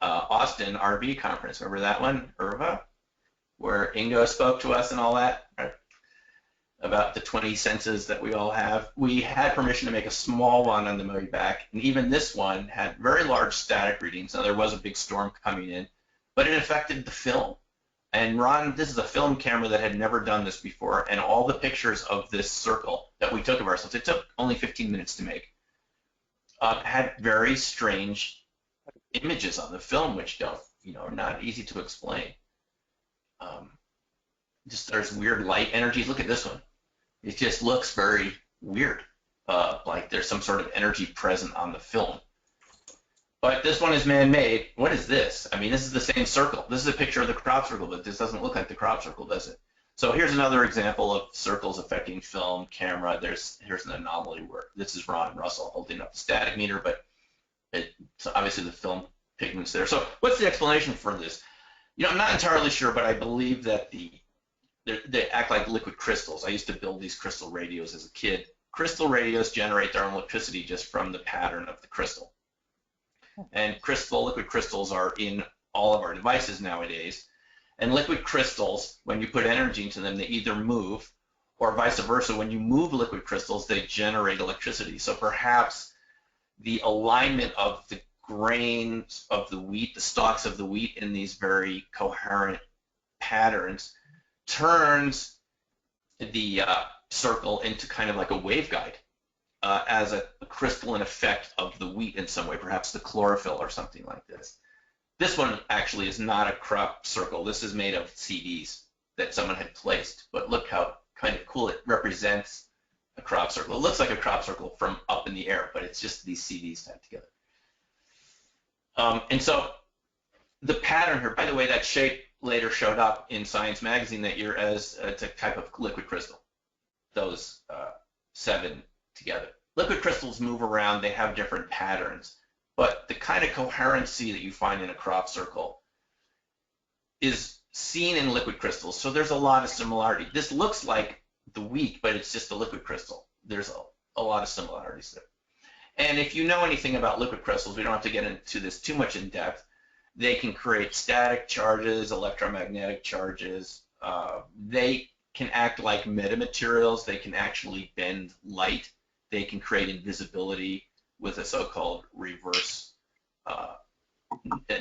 Austin RV conference. Remember that one, Irva, where Ingo spoke to us and all that, right? About the 20 senses that we all have. We had permission to make a small one on the way back, and even this one had very large static readings. Now, there was a big storm coming in, but it affected the film. And Ron, this is a film camera that had never done this before, and all the pictures of this circle that we took of ourselves, it took only 15 minutes to make, had very strange images on the film, which don't, are not easy to explain. Just there's weird light energies. Look at this one. It just looks very weird, like there's some sort of energy present on the film. But this one is man-made. What is this? I mean, this is the same circle. This is a picture of the crop circle, but this doesn't look like the crop circle, does it? So here's another example of circles affecting film, camera. Here's an anomaly where this is Ron Russell holding up the static meter, but so obviously the film pigment's there. So what's the explanation for this? I'm not entirely sure, but I believe that they act like liquid crystals. I used to build these crystal radios as a kid. Crystal radios generate their own electricity just from the pattern of the crystal. And liquid crystals are in all of our devices nowadays. And liquid crystals, when you put energy into them, they either move, or vice versa. When you move liquid crystals, they generate electricity. So perhaps the alignment of the grains of the wheat, the stalks of the wheat in these very coherent patterns, turns the circle into kind of like a waveguide. As a crystalline effect of the wheat in some way, perhaps the chlorophyll or something like this. This one actually is not a crop circle. This is made of CDs that someone had placed, but look how kind of cool it represents a crop circle. It looks like a crop circle from up in the air, but it's just these CDs tied together. And so the pattern here, by the way, that shape later showed up in Science Magazine that year as it's a type of liquid crystal, those 7 together. Liquid crystals move around, they have different patterns, but the kind of coherency that you find in a crop circle is seen in liquid crystals, so there's a lot of similarity. This looks like the wheat, but it's just a liquid crystal. There's a lot of similarities there. And if you know anything about liquid crystals, we don't have to get into this too much in depth. They can create static charges, electromagnetic charges. They can act like metamaterials. They can actually bend light. They can create invisibility with a so-called reverse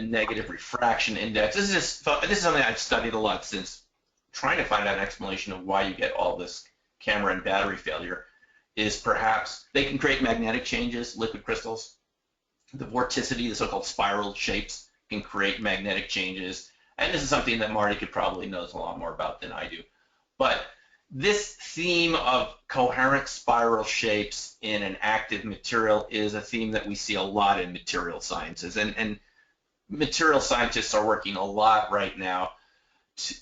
negative refraction index. This is something I've studied a lot since trying to find out an explanation of why you get all this camera and battery failure. Is perhaps they can create magnetic changes, liquid crystals, the vorticity, the so-called spiral shapes can create magnetic changes. And this is something that Marty could probably knows a lot more about than I do. But this theme of coherent spiral shapes in an active material is a theme that we see a lot in material sciences. And material scientists are working a lot right now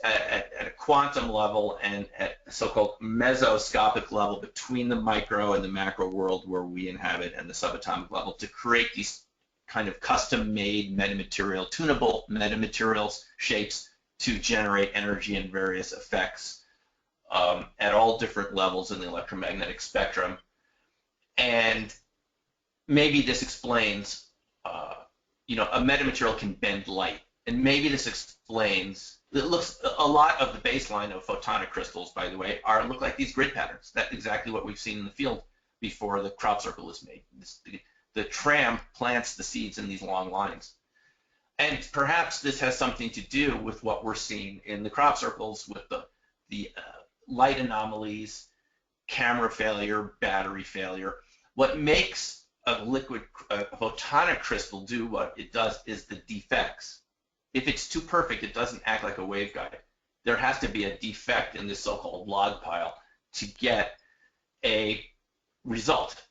at a quantum level and at a so-called mesoscopic level between the micro and the macro world where we inhabit and the subatomic level to create these kind of custom-made metamaterial, tunable metamaterials shapes to generate energy and various effects at all different levels in the electromagnetic spectrum. And maybe this explains, a metamaterial can bend light. And maybe this explains, it looks, a lot of the baseline of photonic crystals, by the way, look like these grid patterns. That's exactly what we've seen in the field before the crop circle is made. The tram plants the seeds in these long lines. And perhaps this has something to do with what we're seeing in the crop circles with the light anomalies, camera failure, battery failure. What makes a photonic crystal do what it does is the defects. If it's too perfect, it doesn't act like a waveguide. There has to be a defect in this so-called log pile to get a result.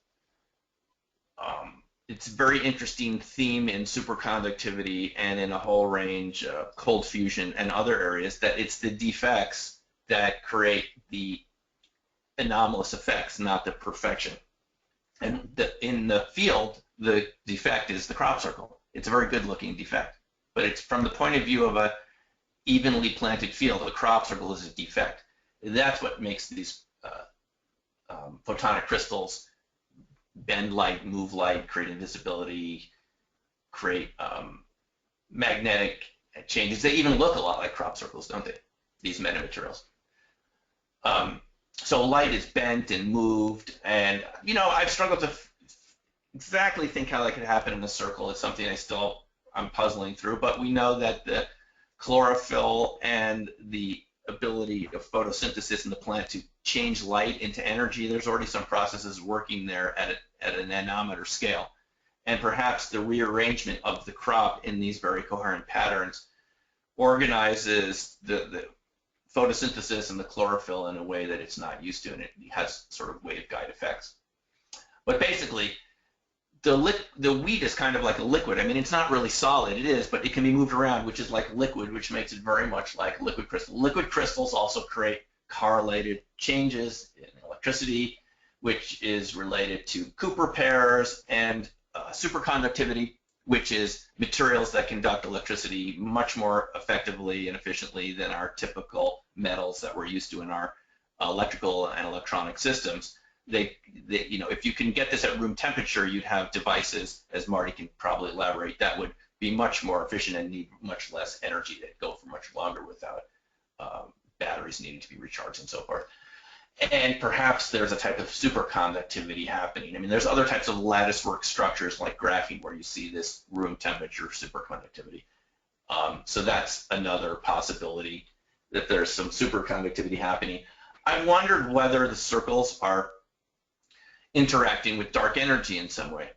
It's a very interesting theme in superconductivity and in a whole range of cold fusion and other areas that it's the defects that create the anomalous effects, not the perfection. And in the field, the defect is the crop circle. It's a very good-looking defect, but it's from the point of view of a evenly planted field. The crop circle is a defect. That's what makes these photonic crystals bend light, move light, create invisibility, create magnetic changes. They even look a lot like crop circles, don't they? These metamaterials. So light is bent and moved, and I've struggled to exactly think how that could happen in a circle. It's something I'm puzzling through, but we know that the chlorophyll and the ability of photosynthesis in the plant to change light into energy, there's already some processes working there at a nanometer scale. And perhaps the rearrangement of the crop in these very coherent patterns organizes the photosynthesis and the chlorophyll in a way that it's not used to, and it has sort of waveguide effects. But basically, the wheat is kind of like a liquid. I mean, it's not really solid, it is, but it can be moved around, which is like liquid, which makes it very much like liquid crystal. Liquid crystals also create correlated changes in electricity, which is related to Cooper pairs, and superconductivity, which is materials that conduct electricity much more effectively and efficiently than our typical metals that we're used to in our electrical and electronic systems. If you can get this at room temperature, you'd have devices, as Marty can probably elaborate, that would be much more efficient and need much less energy. They'd go for much longer without batteries needing to be recharged and so forth. And perhaps there's a type of superconductivity happening. I mean, there's other types of latticework structures like graphene where you see this room temperature superconductivity. So that's another possibility, that there's some superconductivity happening. I wondered whether the circles are interacting with dark energy in some way.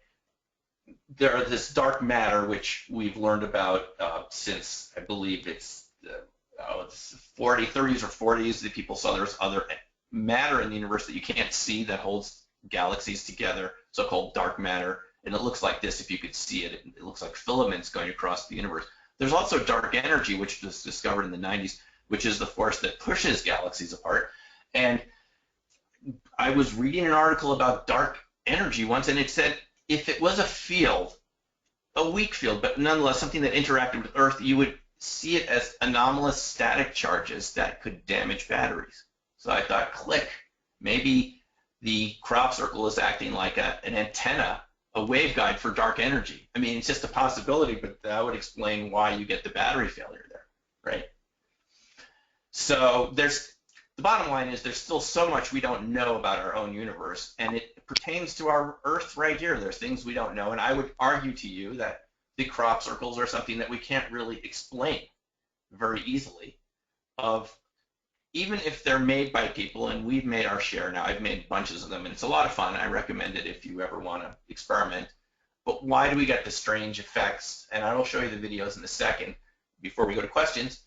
There's this dark matter, which we've learned about since, I believe it's 30s or 40s, that people saw there's other matter in the universe that you can't see that holds galaxies together, so-called dark matter. And it looks like this if you could see it. It looks like filaments going across the universe. There's also dark energy, which was discovered in the 90s, which is the force that pushes galaxies apart. And I was reading an article about dark energy once, and it said if it was a field, a weak field, but nonetheless something that interacted with Earth, you would see it as anomalous static charges that could damage batteries. So I thought, click, maybe the crop circle is acting like an antenna, a waveguide for dark energy. I mean, it's just a possibility, but that would explain why you get the battery failure there, right? So the bottom line is there's still so much we don't know about our own universe, and it pertains to our Earth right here. There's things we don't know, and I would argue to you that the crop circles are something that we can't really explain very easily, even if they're made by people, and we've made our share now. I've made bunches of them, and it's a lot of fun. I recommend it if you ever want to experiment. But why do we get the strange effects? And I will show you the videos in a second before we go to questions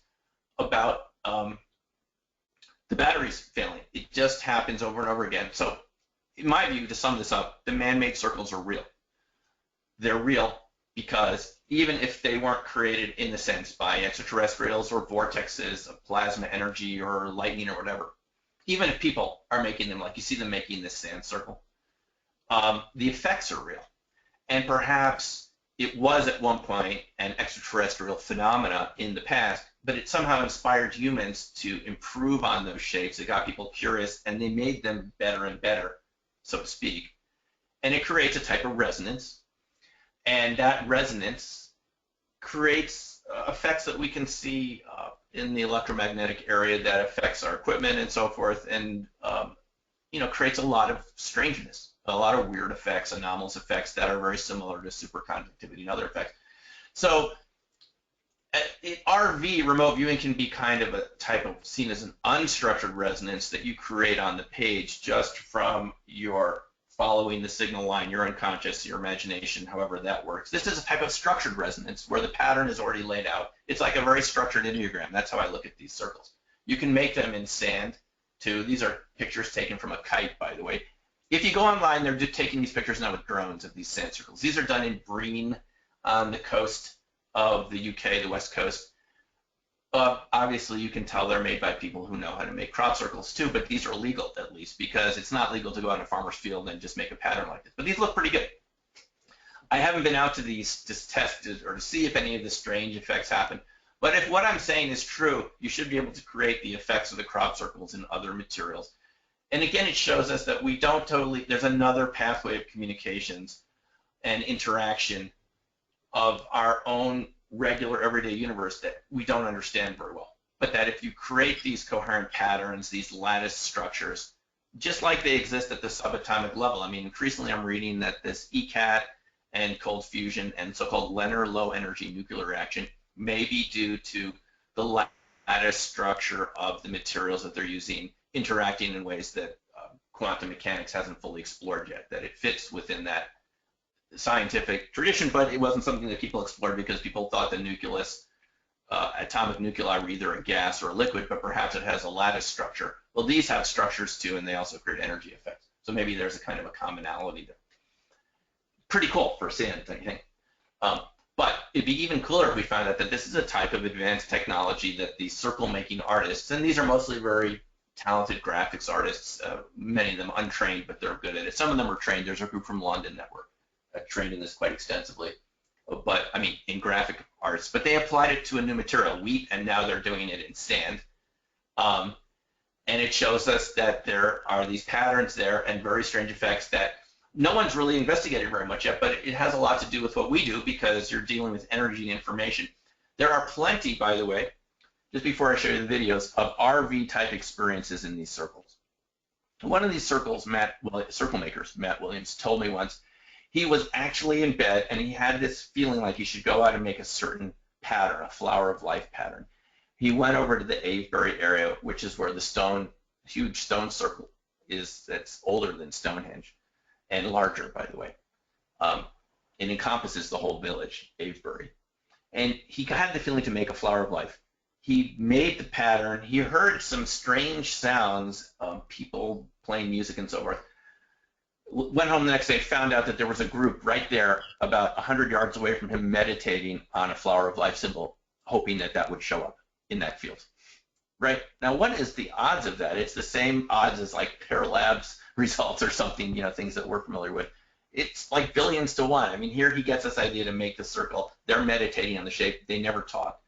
about the batteries failing. It just happens over and over again. So in my view, to sum this up, the man-made circles are real. They're real because even if they weren't created in the sense by extraterrestrials or vortexes of plasma energy or lightning or whatever, even if people are making them, like you see them making this sand circle, the effects are real. And perhaps it was at one point an extraterrestrial phenomena in the past, but it somehow inspired humans to improve on those shapes. It got people curious, and they made them better and better, so to speak. And it creates a type of resonance. And that resonance creates effects that we can see in the electromagnetic area that affects our equipment and so forth, and creates a lot of strangeness, a lot of weird effects, anomalous effects that are very similar to superconductivity and other effects. So RV, remote viewing, can be kind of a type of seen as an unstructured resonance that you create on the page just from your following the signal line, your unconscious, your imagination, however that works. This is a type of structured resonance where the pattern is already laid out. It's like a very structured ideogram. That's how I look at these circles. You can make them in sand too. These are pictures taken from a kite, by the way. If you go online, they're just taking these pictures now with drones of these sand circles. These are done in Breen on the coast of the UK, the west coast. Obviously, you can tell they're made by people who know how to make crop circles too, but these are legal at least, because it's not legal to go out in a farmer's field and just make a pattern like this. But these look pretty good. I haven't been out to these to test or to see if any of the strange effects happen. But if what I'm saying is true, you should be able to create the effects of the crop circles in other materials. And again, it shows us that we don't totally, there's another pathway of communications and interaction of our own regular everyday universe that we don't understand very well. But that if you create these coherent patterns, these lattice structures, just like they exist at the subatomic level. I mean, increasingly I'm reading that this ECAT and cold fusion and so-called Lehner low energy nuclear reaction may be due to the lattice structure of the materials that they're using interacting in ways that quantum mechanics hasn't fully explored yet, that it fits within that scientific tradition, but it wasn't something that people explored because people thought the nucleus, atomic nuclei were either a gas or a liquid, but perhaps it has a lattice structure. Well, these have structures too, and they also create energy effects. So maybe there's a kind of a commonality there. Pretty cool for sand, don't you think? But it'd be even cooler if we found out that this is a type of advanced technology that these circle-making artists, and these are mostly very talented graphics artists, many of them untrained, but they're good at it. Some of them are trained. There's a group from London that were trained in this quite extensively, but I mean in graphic arts, but they applied it to a new material, wheat, and now they're doing it in sand. And it shows us that there are these patterns there and very strange effects that no one's really investigated very much yet, but it has a lot to do with what we do because you're dealing with energy and information. There are plenty, by the way, just before I show you the videos, of RV type experiences in these circles. One of these circles, circle makers, Matt Williams, told me once, he was actually in bed and he had this feeling like he should go out and make a certain pattern, a flower of life pattern. He went over to the Avebury area, which is where the huge stone circle is, that's older than Stonehenge and larger, by the way. It encompasses the whole village, Avebury. And he had the feeling to make a flower of life. He made the pattern. He heard some strange sounds, people playing music and so forth. Went home the next day, found out that there was a group right there about 100 yards away from him meditating on a flower of life symbol, hoping that that would show up in that field. Right? Now, what is the odds of that? It's the same odds as like Pear Labs results or something, things that we're familiar with. It's like billions to one. I mean, here he gets this idea to make the circle. They're meditating on the shape. They never talk.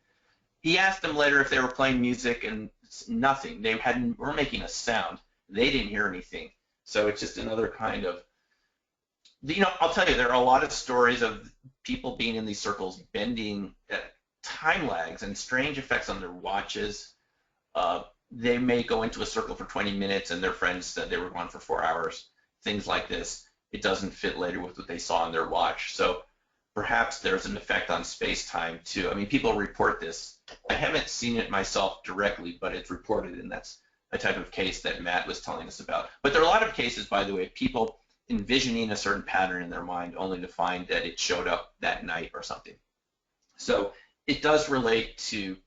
He asked them later if they were playing music, and nothing. They were making a sound. They didn't hear anything. So it's just another kind of, I'll tell you, there are a lot of stories of people being in these circles, bending time lags and strange effects on their watches. They may go into a circle for 20 minutes and their friends said they were gone for 4 hours, things like this. It doesn't fit later with what they saw on their watch. So perhaps there's an effect on space-time too. I mean, people report this. I haven't seen it myself directly, but it's reported, and that's a type of case that Matt was telling us about. But there are a lot of cases, by the way, people envisioning a certain pattern in their mind only to find that it showed up that night or something. So it does relate to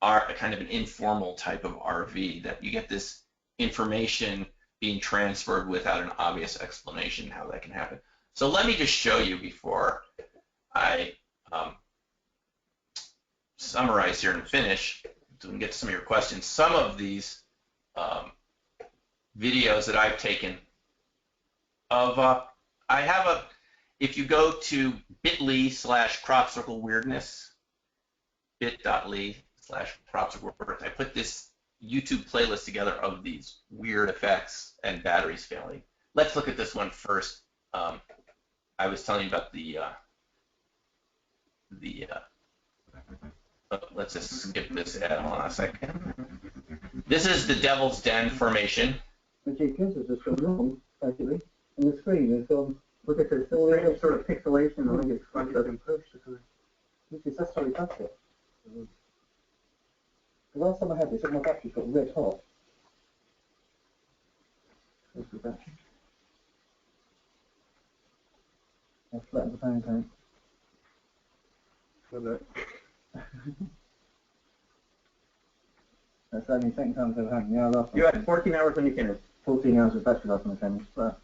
our kind of an informal type of RV, that you get this information being transferred without an obvious explanation how that can happen. So let me just show you before I summarize here and finish, so we can get to some of your questions. Some of these videos that I've taken of, I have a, if you go to bit.ly/CropCircleWeirdness, bit.ly/CropCircleWeirdness, I put this YouTube playlist together of these weird effects and batteries failing. Let's look at this one first. I was telling you about let's just skip this ad. Hold on a second. This is the Devil's Den formation. Okay, Kansas is going wrong, actually. And the screen is look at this sort of pixelation, I think it's quite and pushed. This is that's how we touch it. The last time I had this, my battery got red hot. There's the battery. I'll flatten the pancake. So look. That's only the second time I've ever had. Yeah, last one. You had 14 hours when you finished. 14 hours of battery life when I finished. But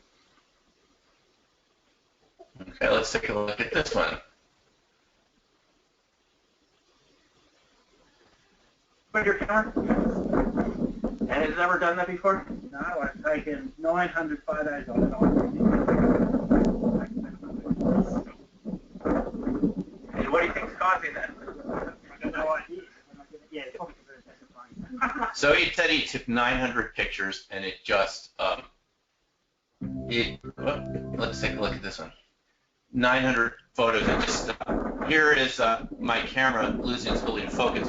okay, let's take a look at this one. Put your camera. And has it ever done that before? no, I've taken 900 photos on it. And what do you think is causing that? I got no idea. Yeah, it's probably because it's So he said he took 900 pictures, and it just, let's take a look at this one. 900 photos, and just, here is my camera losing its ability to focus.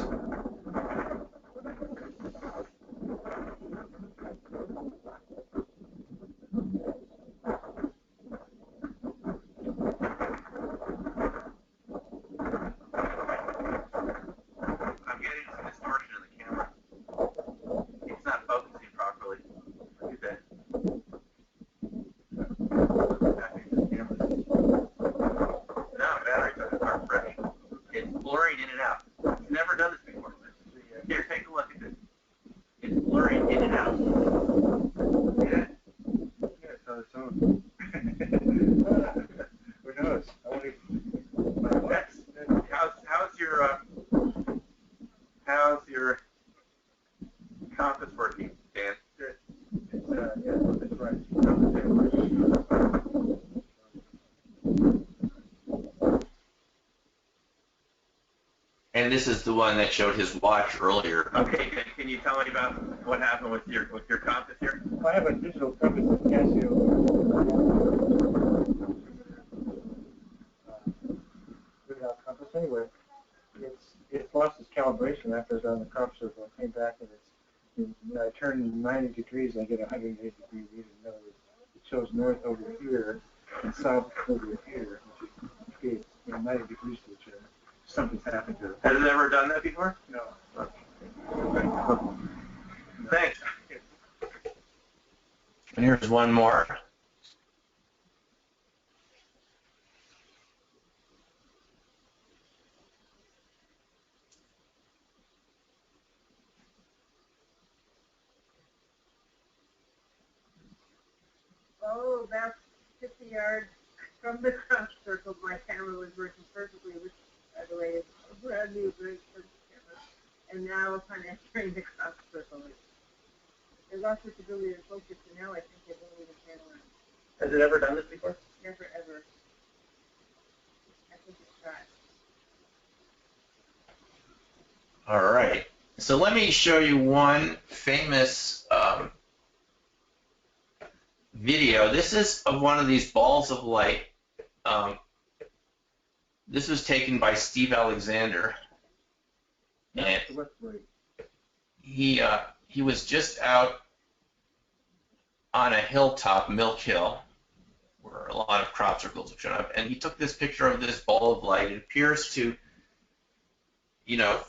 How's your compass working, Dan? Good. It's, yeah, it's right. And this is the one that showed his watch earlier. Okay, can you tell me about what happened with your compass here? I have a digital compass with Casio. Without compass anyway. It's lost its calibration after it's on the crop circle. I came back and I turned 90 degrees, I get 180 degree reading. In other words, it shows north over here and south over here, which is 90 degrees to each other. Something's happened to it. Has it ever done that before? No. Okay. Thanks. And here's one more. Oh, about 50 yards from the crop circle, my camera was working perfectly, which, by the way, is a brand new, very perfect camera. And now upon entering the crop circle, it lost its ability to focus, and now I think it won't even channel it. Has it ever done this before? Never, ever. I think it's tried. All right. So let me show you one famous video. This is of one of these balls of light. This was taken by Steve Alexander, and he was just out on a hilltop, Milk Hill, where a lot of crop circles have shown up, and he took this picture of this ball of light. It appears to, you know,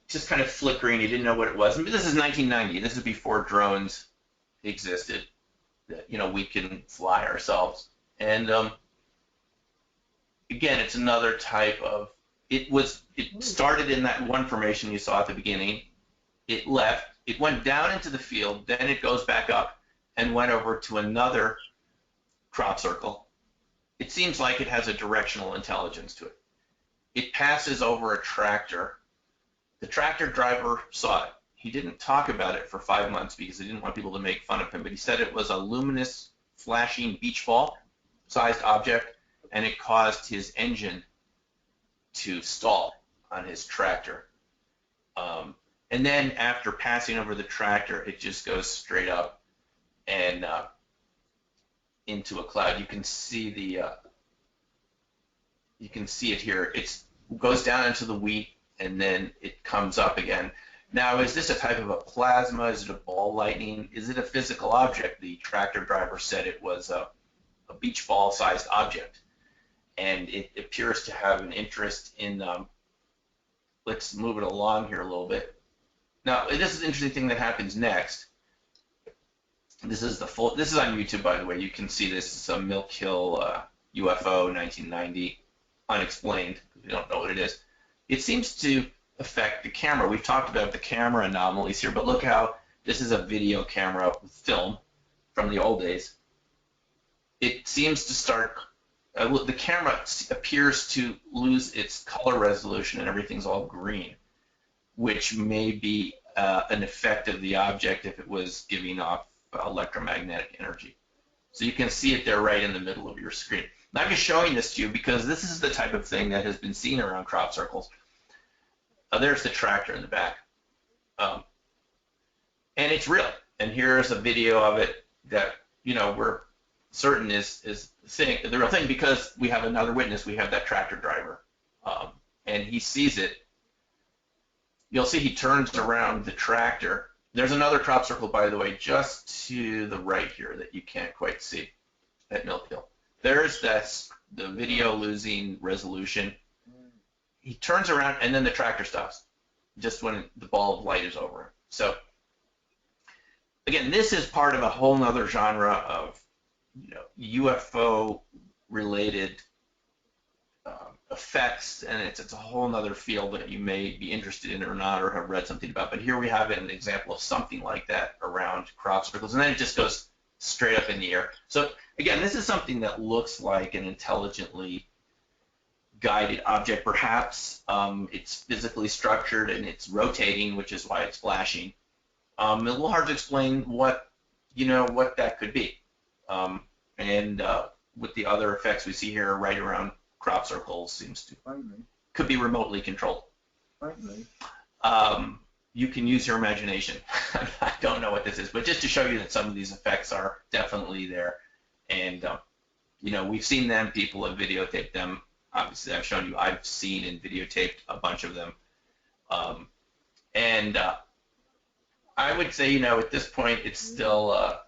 just kind of flickering. He didn't know what it was. But this is 1990. This is before drones existed, that, you know, we can fly ourselves. And again, it's another type of, it started in that one formation you saw at the beginning. It left, it went down into the field, then it goes back up and went over to another crop circle. It seems like it has a directional intelligence to it. It passes over a tractor. The tractor driver saw it. He didn't talk about it for 5 months because he didn't want people to make fun of him, but he said it was a luminous, flashing beach ball sized object, and it caused his engine to stall on his tractor. And then after passing over the tractor, it just goes straight up and into a cloud. You can see it here. It goes down into the wheat, and then it comes up again. Now, is this a type of a plasma? Is it a ball lightning? Is it a physical object? The tractor driver said it was a beach ball-sized object, and it appears to have an interest in. Let's move it along here a little bit. Now, this is an interesting thing that happens next. This is on YouTube, by the way. You can see this. It's a Milk Hill UFO 1990, unexplained. We don't know what it is. It seems to affect the camera. We've talked about the camera anomalies here, but look how this is a video camera with film from the old days. It seems to start, the camera appears to lose its color resolution and everything's all green, which may be an effect of the object if it was giving off electromagnetic energy. So you can see it there right in the middle of your screen. And I'm just showing this to you because this is the type of thing that has been seen around crop circles. There's the tractor in the back. And it's real. And here's a video of it that, we're certain is the real thing because we have another witness. We have that tractor driver. And he sees it. You'll see he turns around the tractor. There's another crop circle, by the way, just to the right here that you can't quite see at Milk Hill. There's the video losing resolution. He turns around, and then the tractor stops, just when the ball of light is over him. So, again, this is part of a whole other genre of UFO-related effects, and it's a whole other field that you may be interested in or not, or have read something about. But here we have an example of something like that around crop circles, and then it just goes straight up in the air. So, again, this is something that looks like an intelligently guided object. Perhaps it's physically structured and it's rotating, which is why it's flashing. A little hard to explain what that could be. And with the other effects we see here right around crop circles seems to could be remotely controlled. You can use your imagination. I don't know what this is, but just to show you that some of these effects are definitely there. And we've seen them. People have videotaped them. Obviously, I've shown you. I've seen and videotaped a bunch of them. And I would say, at this point, it's still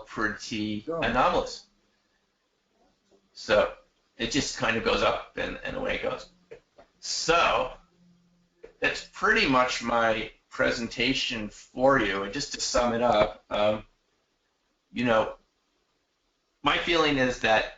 pretty anomalous. So it just kind of goes up and away it goes. So that's pretty much my presentation for you. And just to sum it up, my feeling is that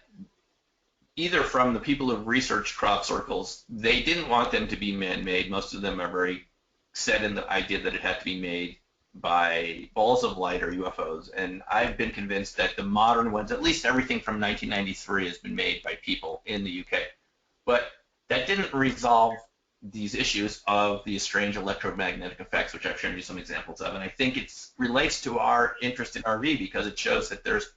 either from the people who've researched crop circles, they didn't want them to be man-made. Most of them are very set in the idea that it had to be made by balls of light or UFOs. And I've been convinced that the modern ones, at least everything from 1993, has been made by people in the UK. But that didn't resolve these issues of these strange electromagnetic effects, which I've shown you some examples of. And I think it relates to our interest in RV because it shows that there's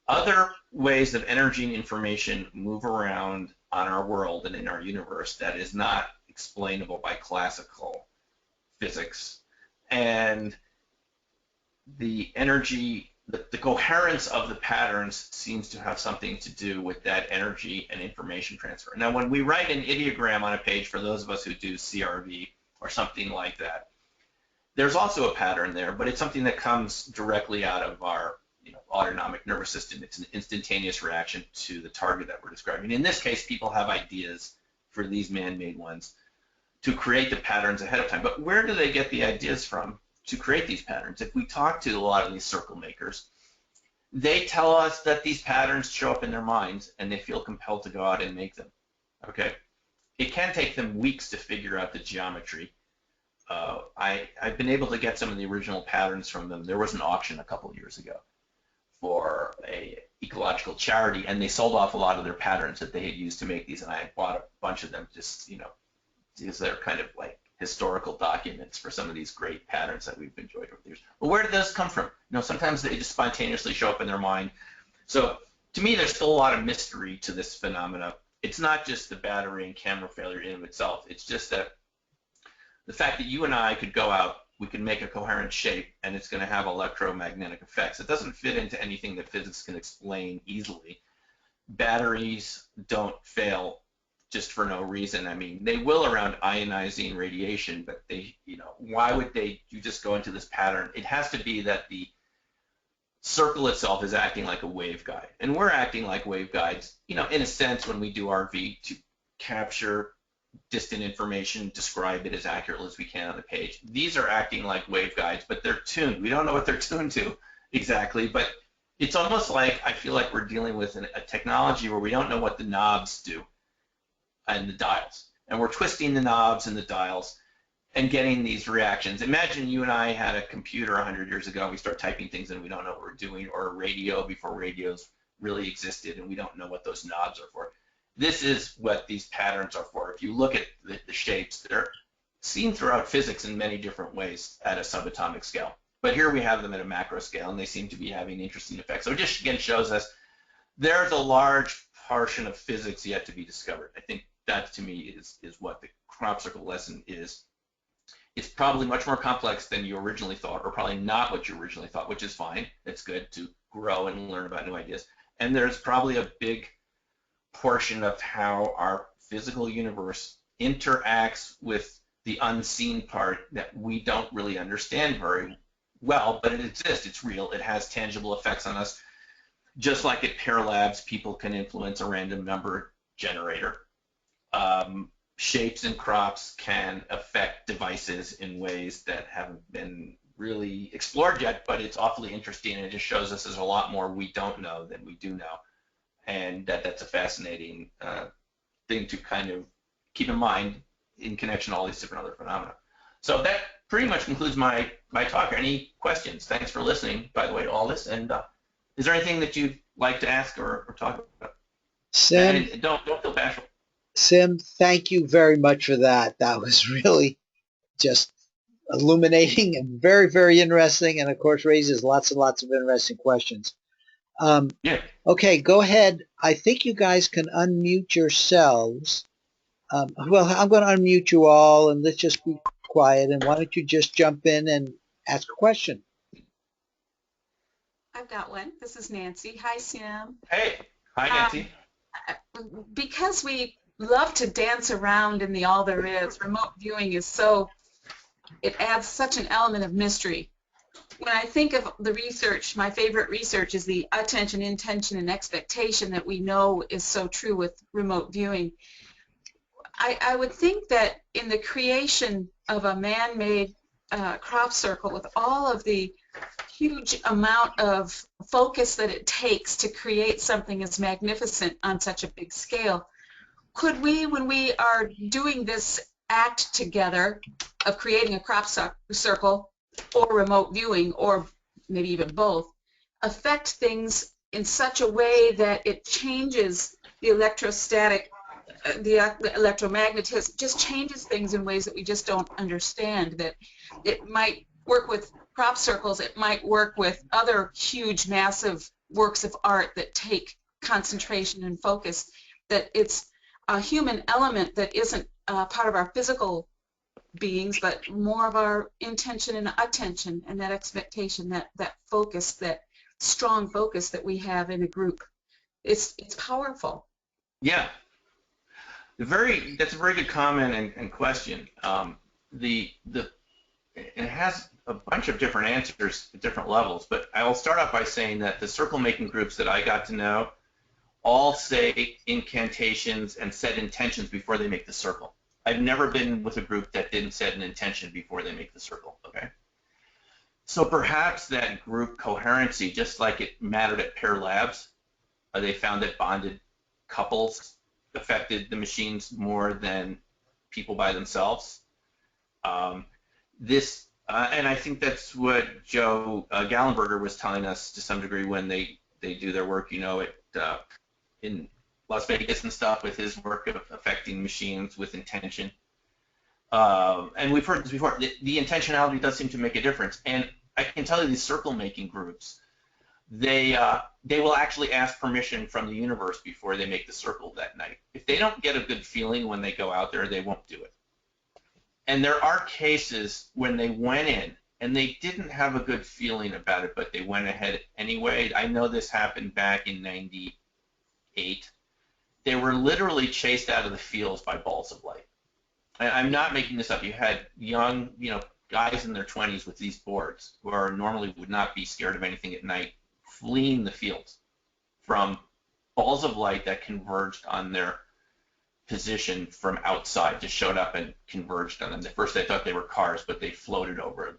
other ways of energy and information move around on our world and in our universe that is not explainable by classical physics. And the energy, the coherence of the patterns seems to have something to do with that energy and information transfer. Now, when we write an ideogram on a page, for those of us who do CRV or something like that, there's also a pattern there, but it's something that comes directly out of our autonomic nervous system. It's an instantaneous reaction to the target that we're describing. In this case, people have ideas for these man-made ones to create the patterns ahead of time. But where do they get the ideas from to create these patterns? If we talk to a lot of these circle makers, they tell us that these patterns show up in their minds and they feel compelled to go out and make them. Okay? It can take them weeks to figure out the geometry. I've been able to get some of the original patterns from them. There was an auction a couple of years ago for a ecological charity, and they sold off a lot of their patterns that they had used to make these, and I bought a bunch of them just, you know, because they're kind of like historical documents for some of these great patterns that we've enjoyed over the years. But where did those come from? You know, sometimes they just spontaneously show up in their mind. So to me, there's still a lot of mystery to this phenomena. It's not just the battery and camera failure in of itself. It's just that the fact that you and I could go out, we can make a coherent shape, and it's going to have electromagnetic effects. It doesn't fit into anything that physics can explain easily. Batteries don't fail just for no reason. I mean, they will around ionizing radiation, but they, you know, why would you just go into this pattern? It has to be that the circle itself is acting like a waveguide, and we're acting like waveguides, you know, in a sense when we do RV to capture distant information, describe it as accurately as we can on the page. These are acting like waveguides, but they're tuned. We don't know what they're tuned to exactly, but it's almost like I feel like we're dealing with a technology where we don't know what the knobs do and the dials, and we're twisting the knobs and the dials and getting these reactions. Imagine you and I had a computer 100 years ago, and we start typing things and we don't know what we're doing, or a radio before radios really existed and we don't know what those knobs are for. This is what these patterns are for. If you look at the shapes, they're seen throughout physics in many different ways at a subatomic scale. But here we have them at a macro scale, and they seem to be having interesting effects. So it just again shows us there's a large portion of physics yet to be discovered. I think that to me is what the crop circle lesson is. It's probably much more complex than you originally thought, or probably not what you originally thought, which is fine. It's good to grow and learn about new ideas. And there's probably a big portion of how our physical universe interacts with the unseen part that we don't really understand very well, but it exists, it's real, it has tangible effects on us. Just like at Pear Labs, people can influence a random number generator. Shapes and crops can affect devices in ways that haven't been really explored yet, but it's awfully interesting, and it just shows us there's a lot more we don't know than we do know. And that's a fascinating thing to kind of keep in mind in connection to all these different other phenomena. So that pretty much concludes my talk. Any questions? Thanks for listening, by the way, to all this. And is there anything that you'd like to ask or talk about? Sim, and don't feel bashful. Sim, thank you very much for that. That was really just illuminating and very, very interesting, and of course raises lots and lots of interesting questions. Yeah. Okay, go ahead. I think you guys can unmute yourselves. Well, I'm going to unmute you all, and let's just be quiet. And why don't you just jump in and ask a question? I've got one. This is Nancy. Hi, Sim. Hey. Hi, Nancy. Because we love to dance around in the all there is, remote viewing is so, it adds such an element of mystery. When I think of the research, my favorite research is the attention, intention, and expectation that we know is so true with remote viewing. I would think that in the creation of a man-made crop circle with all of the huge amount of focus that it takes to create something as magnificent on such a big scale, could we, when we are doing this act together of creating a crop circle or remote viewing, or maybe even both, affect things in such a way that it changes the electrostatic, the electromagnetism, just changes things in ways that we just don't understand, that it might work with crop circles, it might work with other huge, massive works of art that take concentration and focus, that it's a human element that isn't part of our physical beings, but more of our intention and attention and that expectation, that focus, that strong focus that we have in a group. It's powerful. Yeah. That's a very good comment and question. It has a bunch of different answers at different levels, but I will start off by saying that the circle making groups that I got to know all say incantations and set intentions before they make the circle. I've never been with a group that didn't set an intention before they make the circle, okay? So perhaps that group coherency, just like it mattered at Pear Labs, they found that bonded couples affected the machines more than people by themselves. And I think that's what Joe Gallenberger was telling us to some degree when they do their work, you know, in Las Vegas and stuff, with his work of affecting machines with intention. And we've heard this before. The intentionality does seem to make a difference. And I can tell you these circle making groups, they will actually ask permission from the universe before they make the circle that night. If they don't get a good feeling when they go out there, they won't do it. And there are cases when they went in and they didn't have a good feeling about it, but they went ahead anyway. I know this happened back in '98. They were literally chased out of the fields by balls of light. I'm not making this up. You had young, you know, guys in their 20s with these boards who are normally would not be scared of anything at night, fleeing the fields from balls of light that converged on their position from outside, just showed up and converged on them. At first they thought they were cars, but they floated over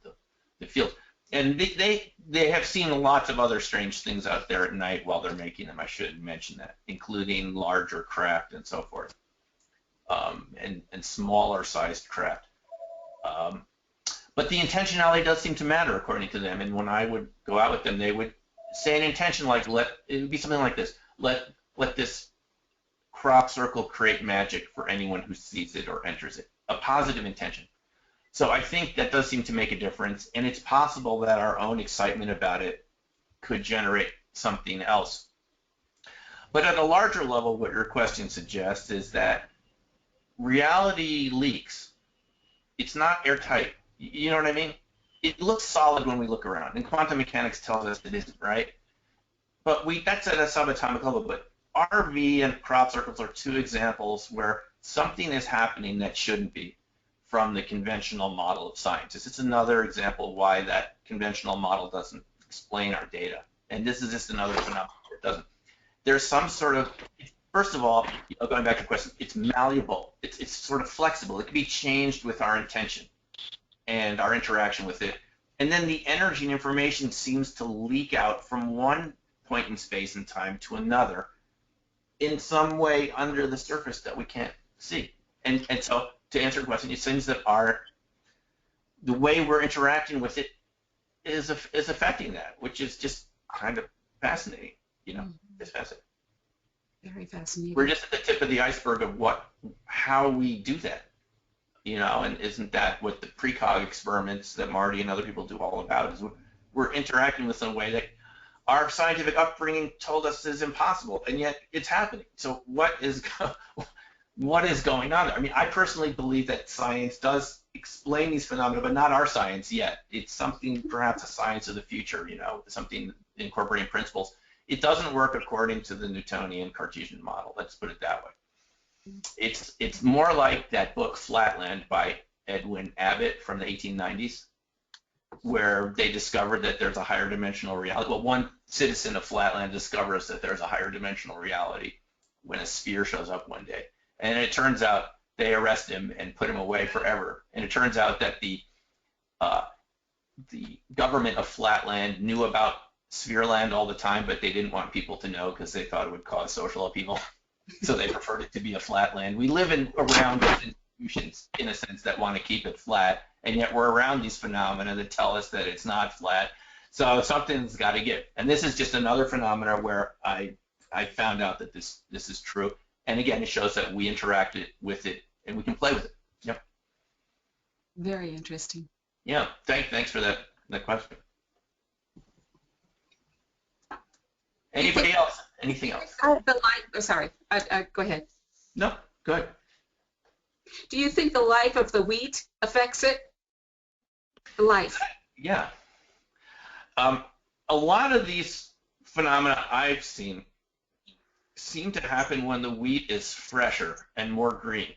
the field. And they have seen lots of other strange things out there at night while they're making them. I should mention that, including larger craft and so forth, and smaller sized craft. But the intentionality does seem to matter according to them. And when I would go out with them, they would say an intention like, it would be something like this: let this crop circle create magic for anyone who sees it or enters it. A positive intention. So I think that does seem to make a difference, and it's possible that our own excitement about it could generate something else. But at a larger level, what your question suggests is that reality leaks. It's not airtight. You know what I mean? It looks solid when we look around, and quantum mechanics tells us it isn't, right? But that's at a subatomic level. But RV and crop circles are two examples where something is happening that shouldn't be from the conventional model of science. This is another example of why that conventional model doesn't explain our data. And this is just another phenomenon where it doesn't. There's some sort of, first of all, going back to the question, it's malleable. It's sort of flexible. It can be changed with our intention and our interaction with it. And then the energy and information seems to leak out from one point in space and time to another in some way under the surface that we can't see. And so to answer the question, it seems that the way we're interacting with it is affecting that, which is just kind of fascinating. You know, it's fascinating. Very fascinating. We're just at the tip of the iceberg of how we do that. You know, and isn't that what the precog experiments that Marty and other people do all about? Is we're interacting with some way that our scientific upbringing told us is impossible, and yet it's happening. So what is going on there? I mean, I personally believe that science does explain these phenomena, but not our science yet. It's something, perhaps a science of the future, you know, something incorporating principles. It doesn't work according to the Newtonian Cartesian model. Let's put it that way. It's more like that book Flatland by Edwin Abbott from the 1890s, where they discovered that there's a higher dimensional reality. Well, one citizen of Flatland discovers that there's a higher dimensional reality when a sphere shows up one day. And it turns out they arrest him and put him away forever. And it turns out that the government of Flatland knew about Sphereland all the time, but they didn't want people to know because they thought it would cause social upheaval. So they preferred it to be a flat land. We live around these institutions, in a sense, that want to keep it flat, and yet we're around these phenomena that tell us that it's not flat. So something's got to give. And this is just another phenomena where I found out that this is true. And again, it shows that we interacted with it and we can play with it. Yep. Very interesting. Yeah. Thanks for that question. Anybody else? Anything else? Sorry. Go ahead. No. Good. Do you think the life of the wheat affects it? The life. Yeah. A lot of these phenomena I've seen seem to happen when the wheat is fresher and more green.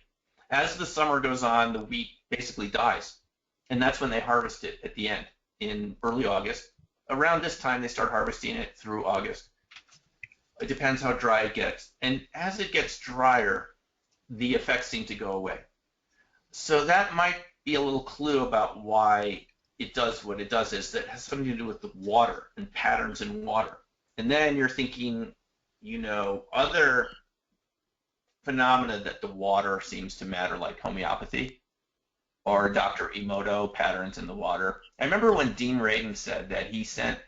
As the summer goes on, the wheat basically dies. And that's when they harvest it at the end, in early August. Around this time, they start harvesting it through August. It depends how dry it gets. And as it gets drier, the effects seem to go away. So that might be a little clue about why it does what it does is that it has something to do with the water and patterns in water. And then you're thinking, you know, other phenomena that the water seems to matter, like homeopathy or Dr. Emoto patterns in the water. I remember when Dean Radin said that he sent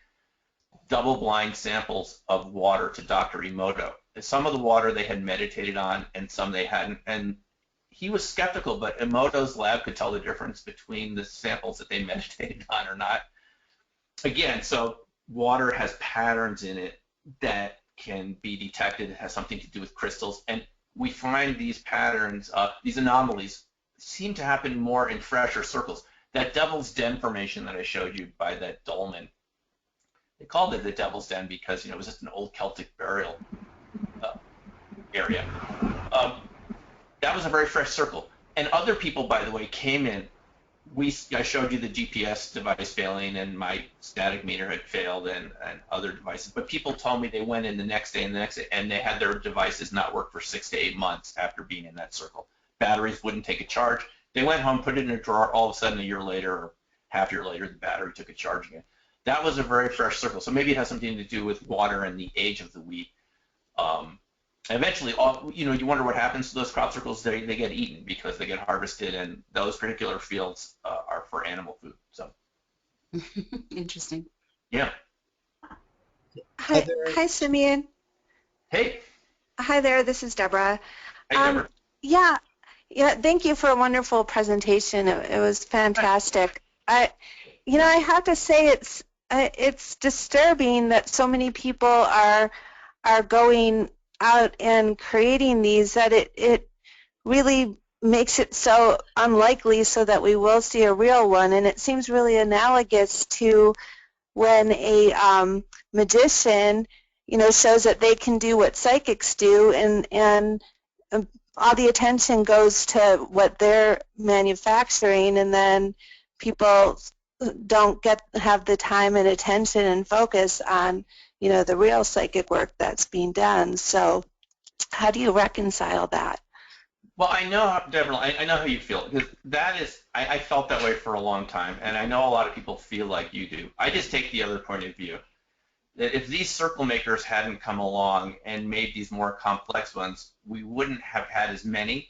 double-blind samples of water to Dr. Emoto. Some of the water they had meditated on and some they hadn't. And he was skeptical, but Emoto's lab could tell the difference between the samples that they meditated on or not. Again, so water has patterns in it that can be detected. It has something to do with crystals. And we find these patterns, these anomalies, seem to happen more in fresher circles. That Devil's Den formation that I showed you by that dolmen, they called it the Devil's Den because, you know, it was just an old Celtic burial area. That was a very fresh circle. And other people, by the way, came in. I showed you the GPS device failing, and my static meter had failed, and other devices. But people told me they went in the next day and the next day, and they had their devices not work for 6 to 8 months after being in that circle. Batteries wouldn't take a charge. They went home, put it in a drawer. All of a sudden, a year later or half year later, the battery took a charge again. That was a very fresh circle. So maybe it has something to do with water and the age of the wheat. Eventually, you know, you wonder what happens to those crop circles. They get eaten because they get harvested, and those particular fields are for animal food. So Interesting. Yeah. Hi, Simeon. Hey. Hi there. This is Deborah. Hey, Deborah. Yeah. Thank you for a wonderful presentation. It was fantastic. I have to say it's disturbing that so many people are going out and creating these, that it really makes it so unlikely so that we will see a real one. And it seems really analogous to when a magician, shows that they can do what psychics do, and all the attention goes to what they're manufacturing, and then people don't have the time and attention and focus on the real psychic work that's being done. So how do you reconcile that? Well, I know, Deborah, I know how you feel, because that is, I felt that way for a long time, and I know a lot of people feel like you do. I just take the other point of view, that if these circle makers hadn't come along and made these more complex ones, we wouldn't have had as many,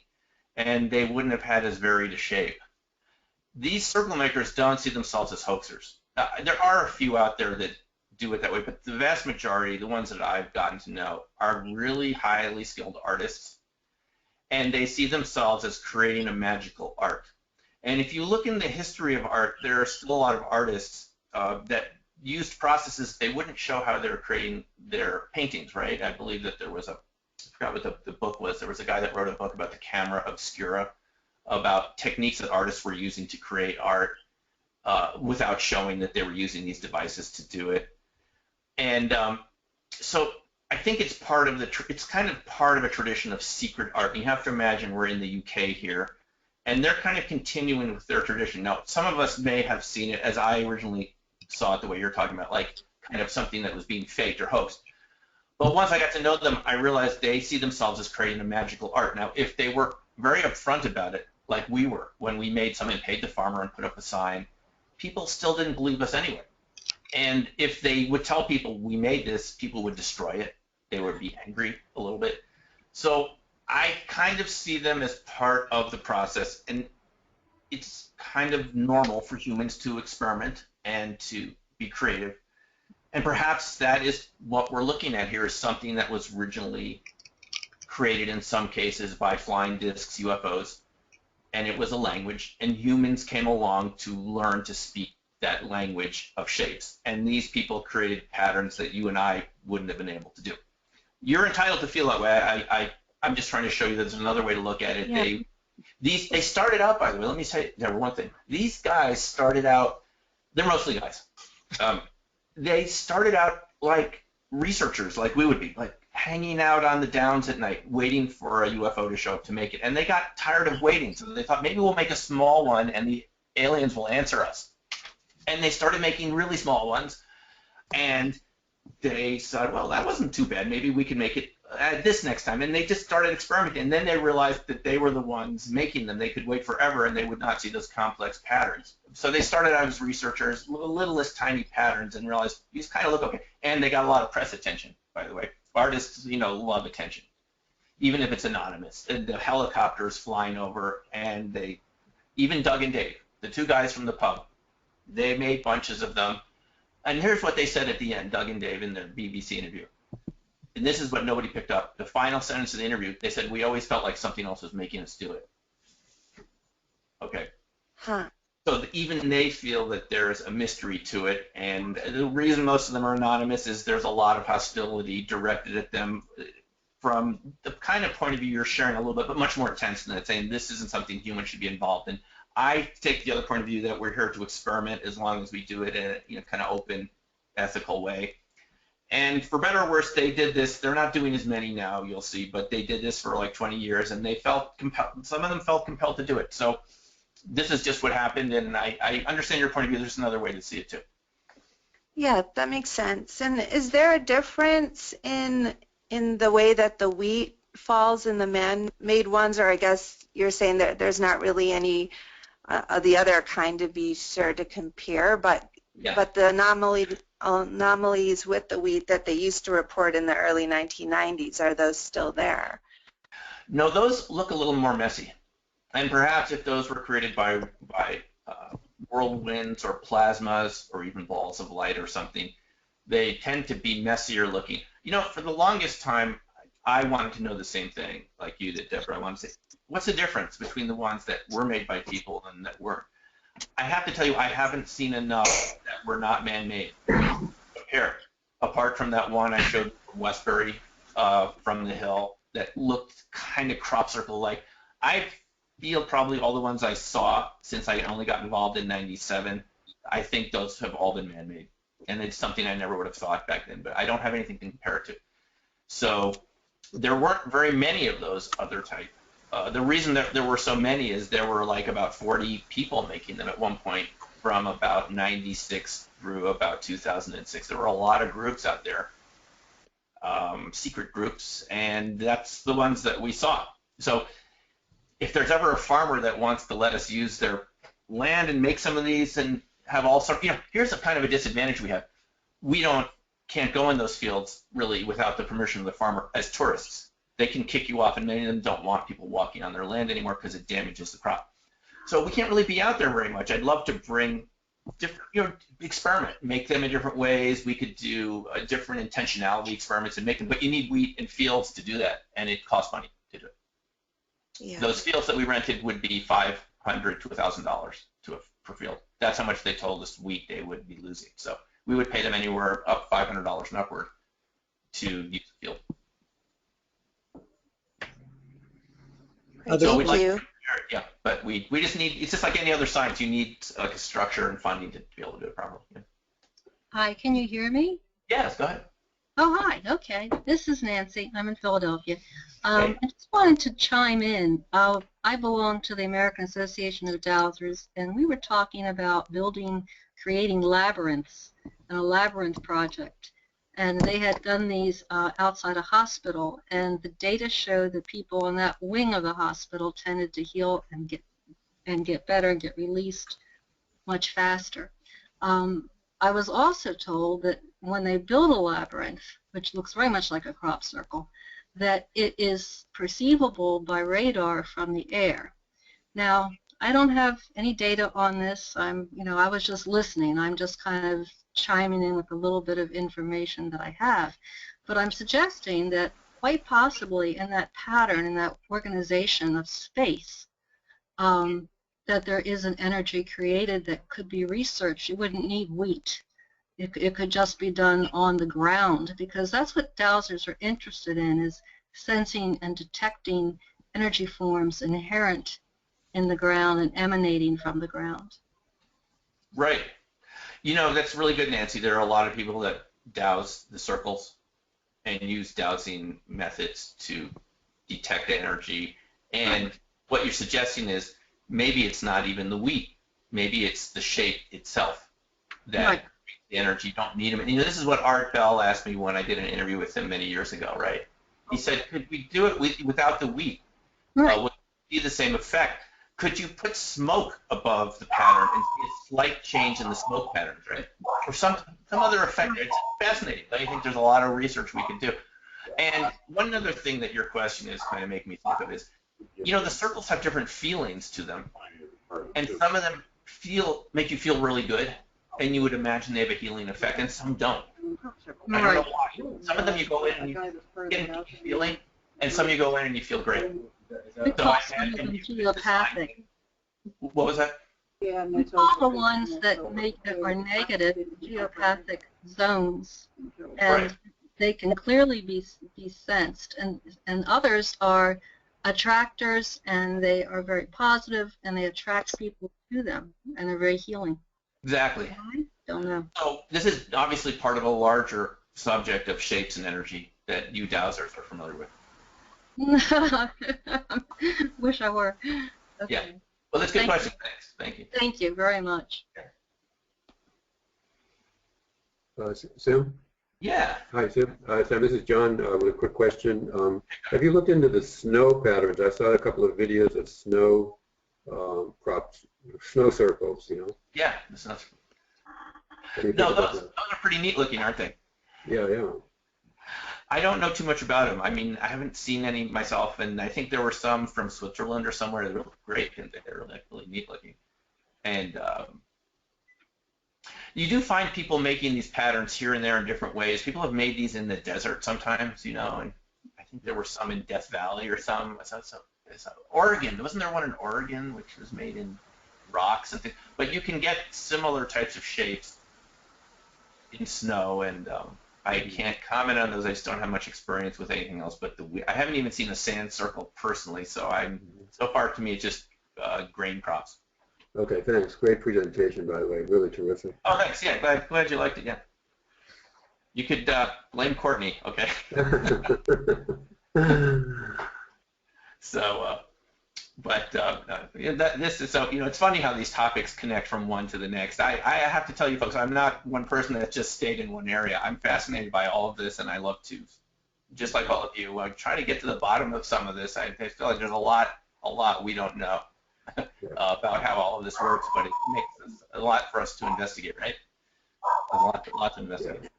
and they wouldn't have had as varied a shape. These circle makers don't see themselves as hoaxers. There are a few out there that do it that way, but the vast majority, the ones that I've gotten to know, are really highly skilled artists, and they see themselves as creating a magical art. And if you look in the history of art, there are still a lot of artists that used processes. They wouldn't show how they were creating their paintings, right? I believe that there was I forgot what the book was. There was a guy that wrote a book about the camera obscura, about techniques that artists were using to create art without showing that they were using these devices to do it. And so I think it's part of it's kind of part of a tradition of secret art. And you have to imagine we're in the UK here, and they're kind of continuing with their tradition. Now, some of us may have seen it as I originally saw it, the way you're talking about, like kind of something that was being faked or hoaxed. But once I got to know them, I realized they see themselves as creating a magical art. Now, if they were very upfront about it, like we were when we made something, paid the farmer and put up a sign, people still didn't believe us anyway. And if they would tell people we made this, people would destroy it. They would be angry a little bit. So I kind of see them as part of the process, and it's kind of normal for humans to experiment and to be creative. And perhaps that is what we're looking at here, is something that was originally created in some cases by flying discs, UFOs, and it was a language, and humans came along to learn to speak that language of shapes. And these people created patterns that you and I wouldn't have been able to do. You're entitled to feel that way. I'm just trying to show you there's another way to look at it. Yeah. They started out, by the way, let me say one thing. These guys started out, they're mostly guys. They started out like researchers, like we would be, like hanging out on the downs at night, waiting for a UFO to show up to make it. And they got tired of waiting, so they thought maybe we'll make a small one and the aliens will answer us. And they started making really small ones, and they said, well, that wasn't too bad. Maybe we can make it this next time, and they just started experimenting, and then they realized that they were the ones making them. They could wait forever, and they would not see those complex patterns. So they started out as researchers, littlest tiny patterns, and realized these kind of look okay. And they got a lot of press attention, by the way. Artists, love attention, even if it's anonymous. And the helicopters flying over, and they, even Doug and Dave, the two guys from the pub, they made bunches of them. And here's what they said at the end, Doug and Dave, in their BBC interview. And this is what nobody picked up. The final sentence of the interview, they said, "We always felt like something else was making us do it." Okay. Huh. So even they feel that there's a mystery to it, and the reason most of them are anonymous is there's a lot of hostility directed at them from the kind of point of view you're sharing a little bit, but much more intense than that, saying this isn't something humans should be involved in. I take the other point of view that we're here to experiment as long as we do it in a kind of open, ethical way. And for better or worse, they did this. They're not doing as many now, you'll see, but they did this for like 20 years, and they felt compelled. Some of them felt compelled to do it. So this is just what happened, and I understand your point of view. There's another way to see it too. Yeah, that makes sense. And is there a difference in the way that the wheat falls in the man-made ones, or I guess you're saying that there's not really any the other kind to be sure to compare, but the anomalies with the wheat that they used to report in the early 1990s, are those still there? No, those look a little more messy. And perhaps if those were created by whirlwinds or plasmas or even balls of light or something, they tend to be messier looking. For the longest time, I wanted to know the same thing like you did, Deborah. I wanted to say, what's the difference between the ones that were made by people and that weren't? I have to tell you, I haven't seen enough that were not man-made. Here, apart from that one I showed from Westbury from the hill that looked kind of crop circle-like, I feel probably all the ones I saw since I only got involved in '97, I think those have all been man-made. And it's something I never would have thought back then, but I don't have anything to compare it to. So there weren't very many of those other type. The reason that there were so many is there were like about 40 people making them at one point from about 96 through about 2006. There were a lot of groups out there, secret groups, and that's the ones that we saw. So if there's ever a farmer that wants to let us use their land and make some of these and have all sorts, here's a kind of a disadvantage we have. We can't go in those fields really without the permission of the farmer as tourists. They can kick you off, and many of them don't want people walking on their land anymore because it damages the crop. So we can't really be out there very much. I'd love to bring different, experiment, make them in different ways. We could do different intentionality experiments and make them, but you need wheat and fields to do that, and it costs money to do it. Yeah. Those fields that we rented would be $500 to $1,000 per field. That's how much they told us wheat they would be losing. So we would pay them anywhere up $500 and upward to use the field. Thank you. Yeah, but we just need, it's just like any other science, you need like a structure and funding to be able to do it properly. Yeah. Hi, can you hear me? Yes, go ahead. Oh, hi, okay. This is Nancy. I'm in Philadelphia. I just wanted to chime in. I belong to the American Association of Dowsers, and we were talking about creating labyrinths, and a labyrinth project. And they had done these outside a hospital, and the data showed that people in that wing of the hospital tended to heal and get better and get released much faster. I was also told that when they build a labyrinth, which looks very much like a crop circle, that it is perceivable by radar from the air. Now, I don't have any data on this. I was just listening. I'm just kind of chiming in with a little bit of information that I have. But I'm suggesting that quite possibly in that pattern, in that organization of space, that there is an energy created that could be researched. You wouldn't need wheat. It could just be done on the ground, because that's what dowsers are interested in, is sensing and detecting energy forms inherent in the ground and emanating from the ground. Right. That's really good, Nancy. There are a lot of people that dowse the circles and use dowsing methods to detect energy. And what you're suggesting is maybe it's not even the wheat. Maybe it's the shape itself that the energy. You don't need them. This is what Art Bell asked me when I did an interview with him many years ago, right? He said, could we do it without the wheat? Right. Would it be the same effect? Could you put smoke above the pattern and see a slight change in the smoke patterns, right? Or some other effect. It's fascinating. I think there's a lot of research we could do. And one other thing that your question is kind of making me think of is, you know, the circles have different feelings to them, and some of them make you feel really good, and you would imagine they have a healing effect, and some don't. I don't know why. Some of them you go in and you get a feeling, and some you go in and you feel great. We call some of them geopathic. What was that? We call the ones that are negative geopathic zones, and Right. they can clearly be sensed. And others are attractors, and they are very positive, and they attract people to them, and are very healing. Exactly. I don't know. So this is obviously part of a larger subject of shapes and energy that you dowsers are familiar with. Wish I were. Okay. Yeah. Well, that's a good Thank question. Thanks. Thank you. Thank you very much. Sim? Yeah. Hi, Sim. Sam, this is John with a quick question. Have you looked into the snow patterns? I saw a couple of videos of snow crops, snow circles, you know. Yeah. This is What do you think no, about those that? are pretty neat looking, aren't they? Yeah, yeah. I don't know too much about them. I mean, I haven't seen any myself, and I think there were some from Switzerland or somewhere that were great, and they're really neat looking. And you do find people making these patterns here and there in different ways. People have made these in the desert sometimes, you know, and I think there were some in Death Valley or some. Oregon, wasn't there one in Oregon which was made in rocks and things? But you can get similar types of shapes in snow, and I can't comment on those. I just don't have much experience with anything else. But I haven't even seen a sand circle personally, so so far to me it's just grain crops. Okay, thanks. Great presentation, by the way. Really terrific. Oh, thanks. Yeah, glad you liked it. Yeah. You could blame Courtney. Okay. So, this is so, you know, it's funny how these topics connect from one to the next. I have to tell you folks, I'm not one person that just stayed in one area. I'm fascinated by all of this, and I love to, just like all of you, try to get to the bottom of some of this. I feel like there's a lot we don't know about how all of this works, but it makes a lot for us to investigate, right? There's a lot to investigate.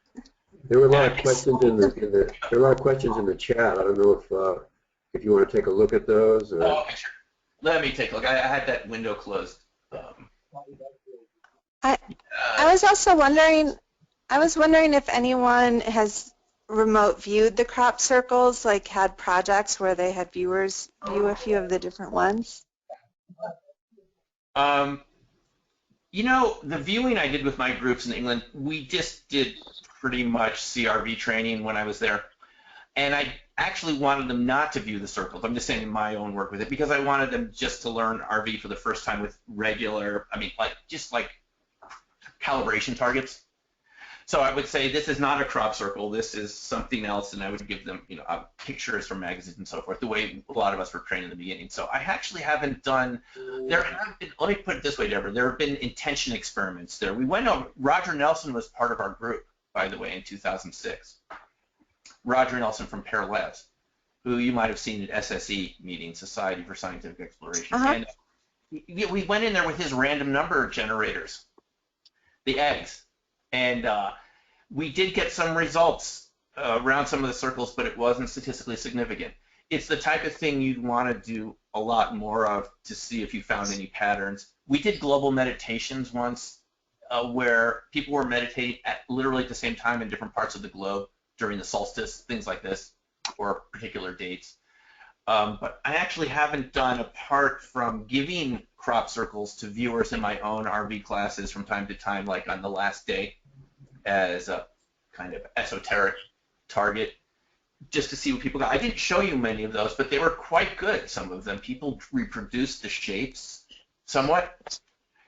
There were a lot of questions in the chat. I don't know if you want to take a look at those. Or... Oh, okay, sure. Let me take a look. I had that window closed. I was also wondering. I was wondering if anyone has remote viewed the crop circles, like had projects where they had viewers view a few of the different ones. You know, the viewing I did with my groups in England, we just did pretty much CRV training when I was there. And I actually wanted them not to view the circles. I'm just saying in my own work with it, because I wanted them just to learn RV for the first time with regular, just like calibration targets. So I would say this is not a crop circle. This is something else, and I would give them, you know, pictures from magazines and so forth, the way a lot of us were trained in the beginning. So I actually haven't done. There have been. Let me put it this way, Deborah. There have been intention experiments there. We went over. Roger Nelson was part of our group, by the way, in 2006. Roger Nelson from Pear Labs, who you might have seen at SSE meeting, Society for Scientific Exploration. And we went in there with his random number generators, the eggs. And we did get some results around some of the circles, but it wasn't statistically significant. It's the type of thing you'd want to do a lot more of to see if you found any patterns. We did global meditations once where people were meditating literally at the same time in different parts of the globe during the solstice, things like this, or particular dates. But I actually haven't done, apart from giving crop circles to viewers in my own RV classes from time to time, like on the last day, as a kind of esoteric target, just to see what people got. I didn't show you many of those, but they were quite good, some of them. People reproduced the shapes somewhat.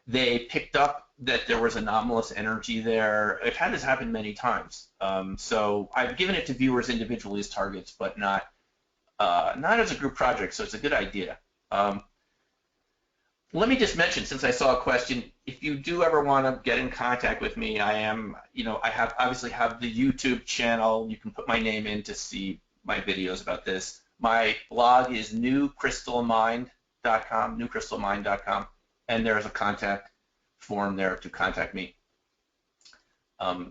They picked up that there was anomalous energy there. I've had this happen many times. So I've given it to viewers individually as targets, but not as a group project, so it's a good idea. Let me just mention, since I saw a question, if you do ever want to get in contact with me, I obviously have the YouTube channel. You can put my name in to see my videos about this. My blog is newcrystalmind.com, and there's a contact form there to contact me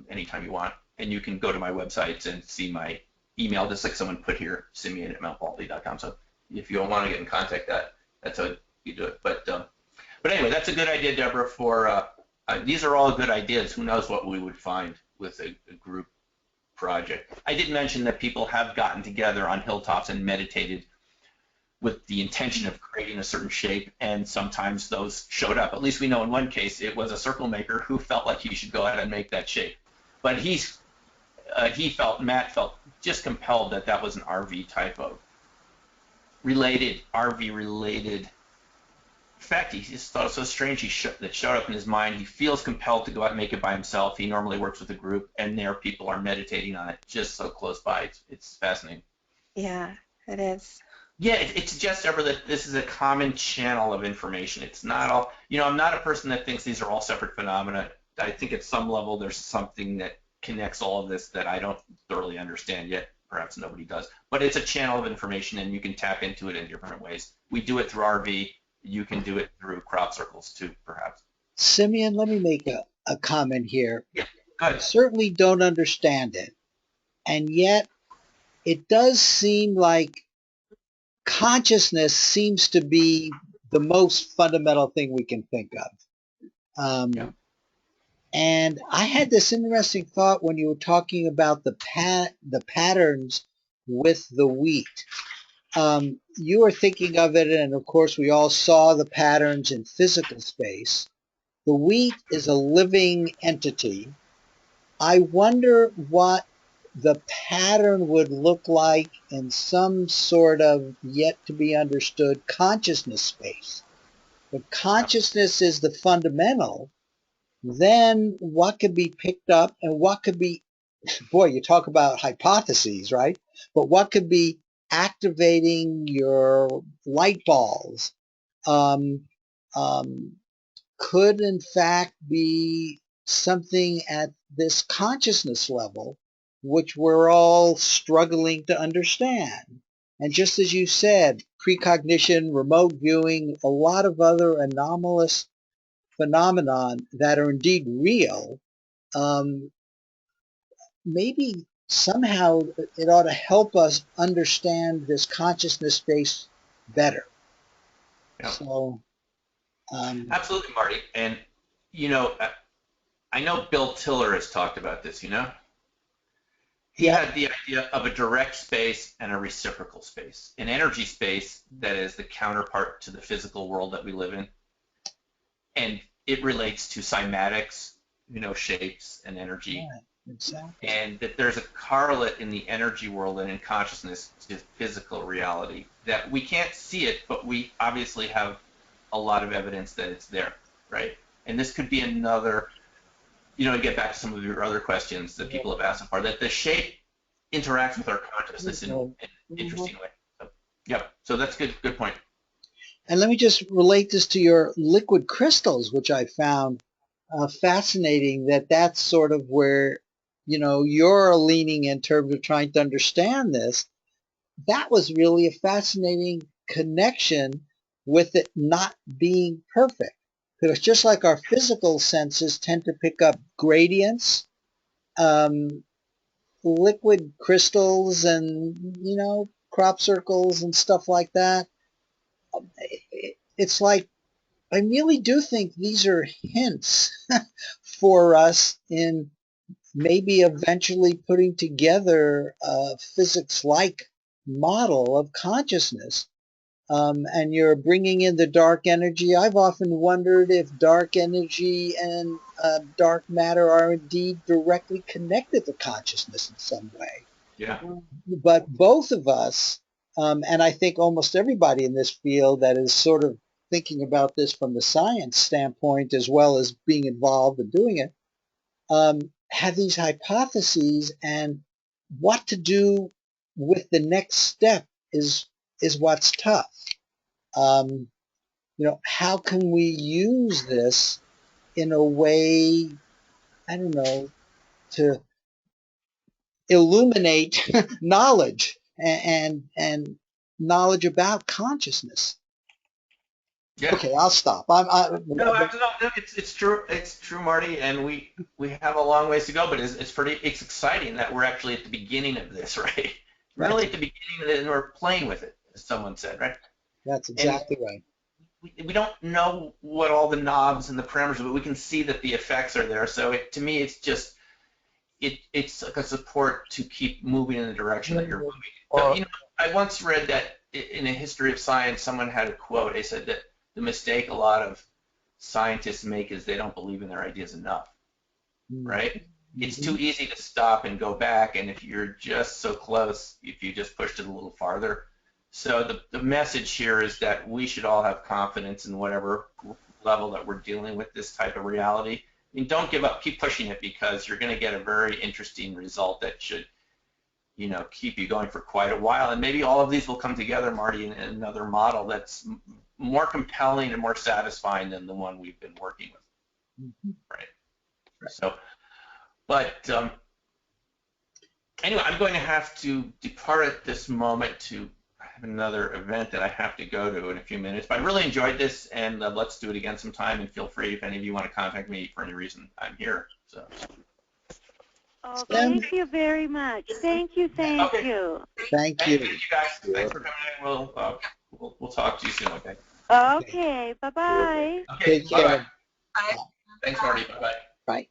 anytime you want. And you can go to my websites and see my email, just like someone put here, simeon@mountbaldy.com. So if you don't want to get in contact, that's how you do it. But anyway, that's a good idea, Deborah. For these are all good ideas. Who knows what we would find with a group project. I did mention that people have gotten together on hilltops and meditated with the intention of creating a certain shape, and sometimes those showed up. At least we know in one case it was a circle maker who felt like he should go ahead and make that shape. But Matt felt just compelled that that was an RV type of RV related effect. He just thought it was so strange that showed up in his mind. He feels compelled to go out and make it by himself. He normally works with a group, and there people are meditating on it just so close by. It's fascinating. Yeah, it is. Yeah, it suggests, Deborah, that this is a common channel of information. It's not all, I'm not a person that thinks these are all separate phenomena. I think at some level there's something that connects all of this that I don't thoroughly understand yet. Perhaps nobody does. But it's a channel of information, and you can tap into it in different ways. We do it through RV. You can do it through crop circles too, perhaps. Simeon, let me make a comment here. Yeah, go ahead. I certainly don't understand it, and yet it does seem like consciousness seems to be the most fundamental thing we can think of. Yeah. And I had this interesting thought when you were talking about the patterns with the wheat. You were thinking of it, and of course we all saw the patterns in physical space. The wheat is a living entity. I wonder what the pattern would look like in some sort of yet to be understood consciousness space. If consciousness is the fundamental, then what could be picked up and what could be, boy, you talk about hypotheses, right? But what could be activating your light balls could in fact be something at this consciousness level which we're all struggling to understand. And just as you said, precognition, remote viewing, a lot of other anomalous phenomenon that are indeed real, maybe somehow it ought to help us understand this consciousness space better. Yeah. So, absolutely, Marty. And, I know Bill Tiller has talked about this, He had the idea of a direct space and a reciprocal space, an energy space that is the counterpart to the physical world that we live in. And it relates to cymatics, shapes and energy. yeah, exactly. And that there's a correlate in the energy world and in consciousness to physical reality that we can't see it, but we obviously have a lot of evidence that it's there, right? And this could be another, to get back to some of your other questions that people have asked so far, that the shape interacts with our consciousness in an interesting way. So that's good point. And let me just relate this to your liquid crystals, which I found fascinating, that's sort of where, you're leaning in terms of trying to understand this. That was really a fascinating connection with it not being perfect. Because just like our physical senses tend to pick up gradients, liquid crystals and, crop circles and stuff like that, it's like, I really do think these are hints for us in maybe eventually putting together a physics-like model of consciousness. And you're bringing in the dark energy. I've often wondered if dark energy and dark matter are indeed directly connected to consciousness in some way. Yeah. But both of us, and I think almost everybody in this field that is sort of thinking about this from the science standpoint as well as being involved in doing it, have these hypotheses, and what to do with the next step is what's tough. How can we use this in a way, I don't know, to illuminate knowledge and knowledge about consciousness. Yeah. Okay, I'll stop. No, it's true. It's true, Marty, and we have a long ways to go, but it's exciting that we're actually at the beginning of this, right? Really at the beginning of it, and we're playing with it, as someone said, right? That's exactly right. We don't know what all the knobs and the parameters are, but we can see that the effects are there. So to me, it's just it's like a support to keep moving in the direction that you're moving. So, you know, I once read that in a history of science, someone had a quote. They said that the mistake a lot of scientists make is they don't believe in their ideas enough, right? It's too easy to stop and go back, and if you're just so close, if you just pushed it a little farther. So the message here is that we should all have confidence in whatever level that we're dealing with this type of reality. I mean, don't give up, keep pushing it, because you're going to get a very interesting result that should, you know, keep you going for quite a while. And maybe all of these will come together, Marty, in another model that's more compelling and more satisfying than the one we've been working with, right? So, but anyway, I'm going to have to depart at this moment to have another event that I have to go to in a few minutes. But I really enjoyed this, and let's do it again sometime. And feel free if any of you want to contact me for any reason. I'm here. So. Oh, thank you very much. Thank you. Thank you. Thank you, guys. Thanks for coming in. We'll talk to you soon. Okay. Okay. Bye-bye. Okay. Take care. Bye. Thanks, Marty. Bye-bye. Bye.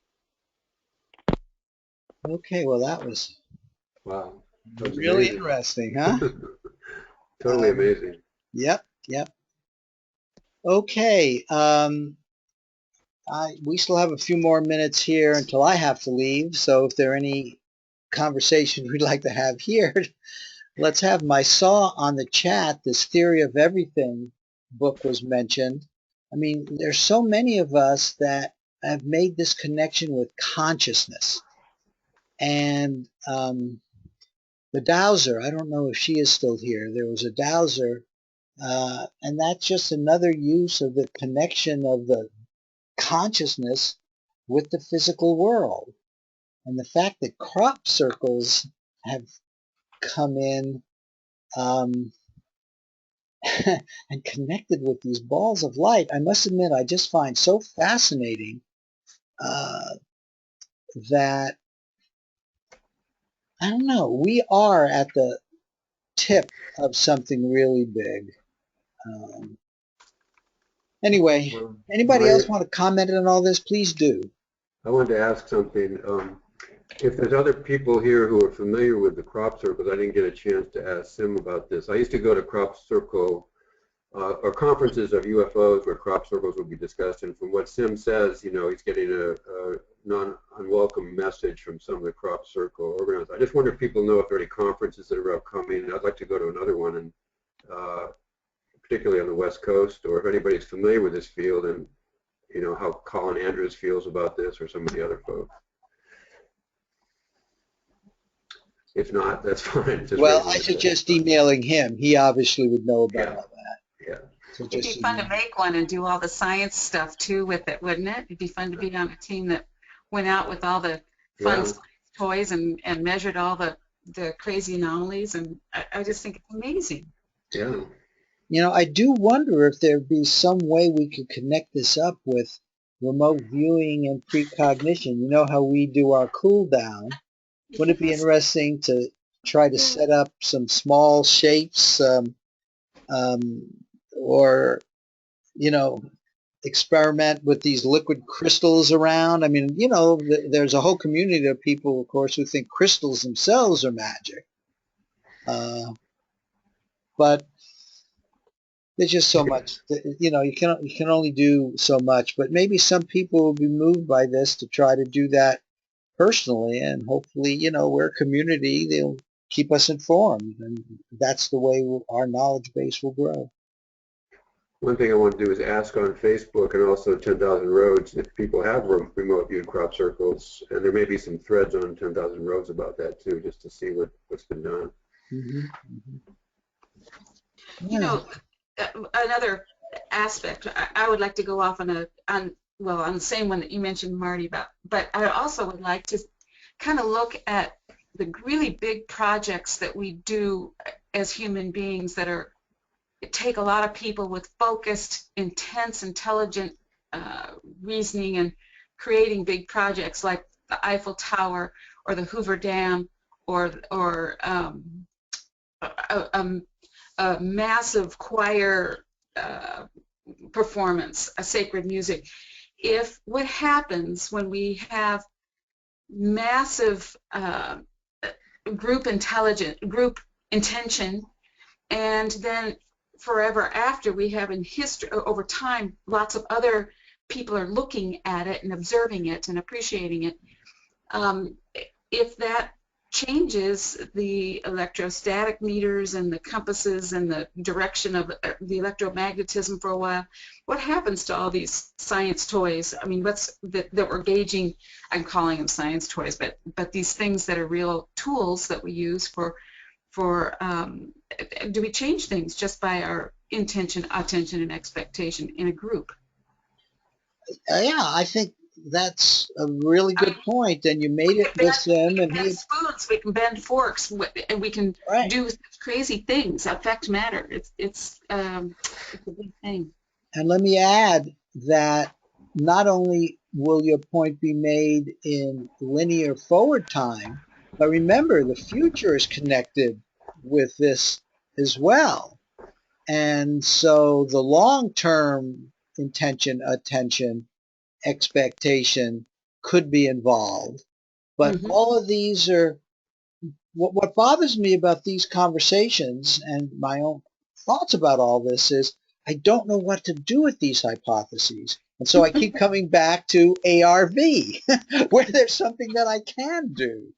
Okay, well, that was really interesting, huh? Totally amazing. Yep. Okay, we still have a few more minutes here until I have to leave, so if there are any conversations we'd like to have here, let's have them. I saw on the chat this Theory of Everything book was mentioned. I mean, there's so many of us that have made this connection with consciousness. And the dowser, I don't know if she is still here. There was a dowser, and that's just another use of the connection of the consciousness with the physical world. And the fact that crop circles have come in and connected with these balls of light, I must admit I just find so fascinating that, I don't know, we are at the tip of something really big. Anyway, anybody else want to comment on all this? Please do. I wanted to ask something. If there's other people here who are familiar with the crop circles, I didn't get a chance to ask Sim about this. I used to go to crop circle or conferences of UFOs where crop circles would be discussed, and from what Sim says, you know, he's getting a non-unwelcome message from some of the crop circle organizers. I just wonder if people know if there are any conferences that are upcoming. I'd like to go to another one, and particularly on the West Coast, or if anybody's familiar with this field and, you know, how Colin Andrews feels about this, or some of the other folks. If not, that's fine. Just well, I suggest emailing him. He obviously would know about all that. Yeah. So it'd be fun to make one and do all the science stuff too with it, wouldn't it? It'd be fun to be on a team that went out with all the fun toys and measured all the crazy anomalies, and I just think it's amazing. Yeah. You know, I do wonder if there'd be some way we could connect this up with remote viewing and precognition. You know how we do our cool down. Wouldn't it be interesting to try to set up some small shapes or, you know, experiment with these liquid crystals around? I mean, you know, there's a whole community of people, of course, who think crystals themselves are magic. But there's just so much, you know, you can only do so much. But maybe some people will be moved by this to try to do that personally, and hopefully, you know, we're a community, they'll keep us informed, and that's the way our knowledge base will grow. One thing I want to do is ask on Facebook and also 10,000 Roads if people have remote viewed crop circles, and there may be some threads on 10,000 Roads about that too, just to see what's been done. You know, another aspect, I would like to go off on the same one that you mentioned, Marty, about, but I also would like to kind of look at the really big projects that we do as human beings that take a lot of people with focused, intense, intelligent reasoning and creating big projects like the Eiffel Tower or the Hoover Dam or a massive choir performance, a sacred music. If what happens when we have massive group intention, and then forever after we have in history, over time, lots of other people are looking at it and observing it and appreciating it. If that changes the electrostatic meters and the compasses and the direction of the electromagnetism for a while, what happens to all these science toys? I mean, that we're gauging? I'm calling them science toys, but these things that are real tools that we use for do we change things just by our intention, attention, and expectation in a group? Yeah, I think that's a really good point, and you made it with Sim. And bend spoons, we can bend forks, and we can do crazy things, affect matter. It's a big thing. And let me add that not only will your point be made in linear forward time, but remember the future is connected with this as well. And so the long-term intention, attention, expectation could be involved. But all of these are, what bothers me about these conversations and my own thoughts about all this is I don't know what to do with these hypotheses. And so I keep coming back to ARV, where there's something that I can do.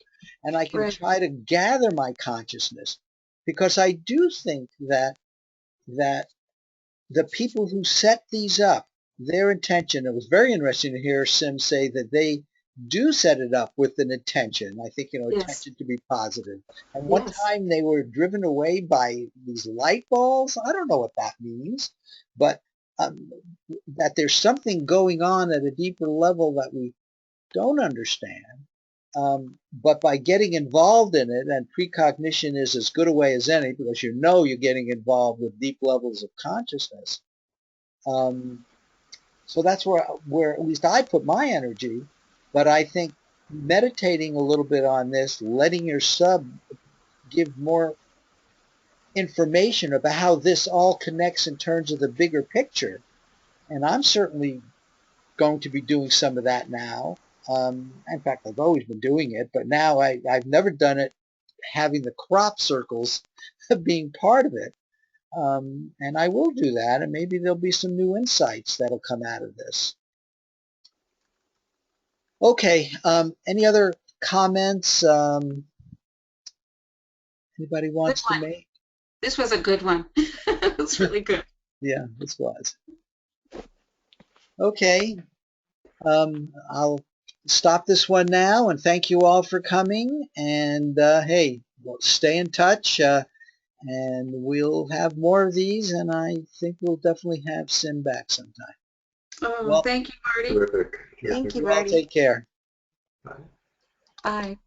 And I can try to gather my consciousness. Because I do think that the people who set these up, their intention, it was very interesting to hear Sim say that they do set it up with an intention. I think, intention to be positive. And one time they were driven away by these light balls. I don't know what that means, but that there's something going on at a deeper level that we don't understand. But by getting involved in it, and precognition is as good a way as any because you're getting involved with deep levels of consciousness. So that's where at least I put my energy. But I think meditating a little bit on this, letting your sub give more information about how this all connects in terms of the bigger picture. And I'm certainly going to be doing some of that now. In fact, I've always been doing it, but now I've never done it having the crop circles being part of it. And I will do that, and maybe there'll be some new insights that'll come out of this. Okay, any other comments anybody wants to make? This was a good one. It was really good. Yeah, this was. Okay, I'll stop this one now, and thank you all for coming. And hey, stay in touch, and we'll have more of these, and I think we'll definitely have Sim back sometime. Oh, well, thank you, Marty. Terrific. Thank you, Marty. Take care. Bye. Bye.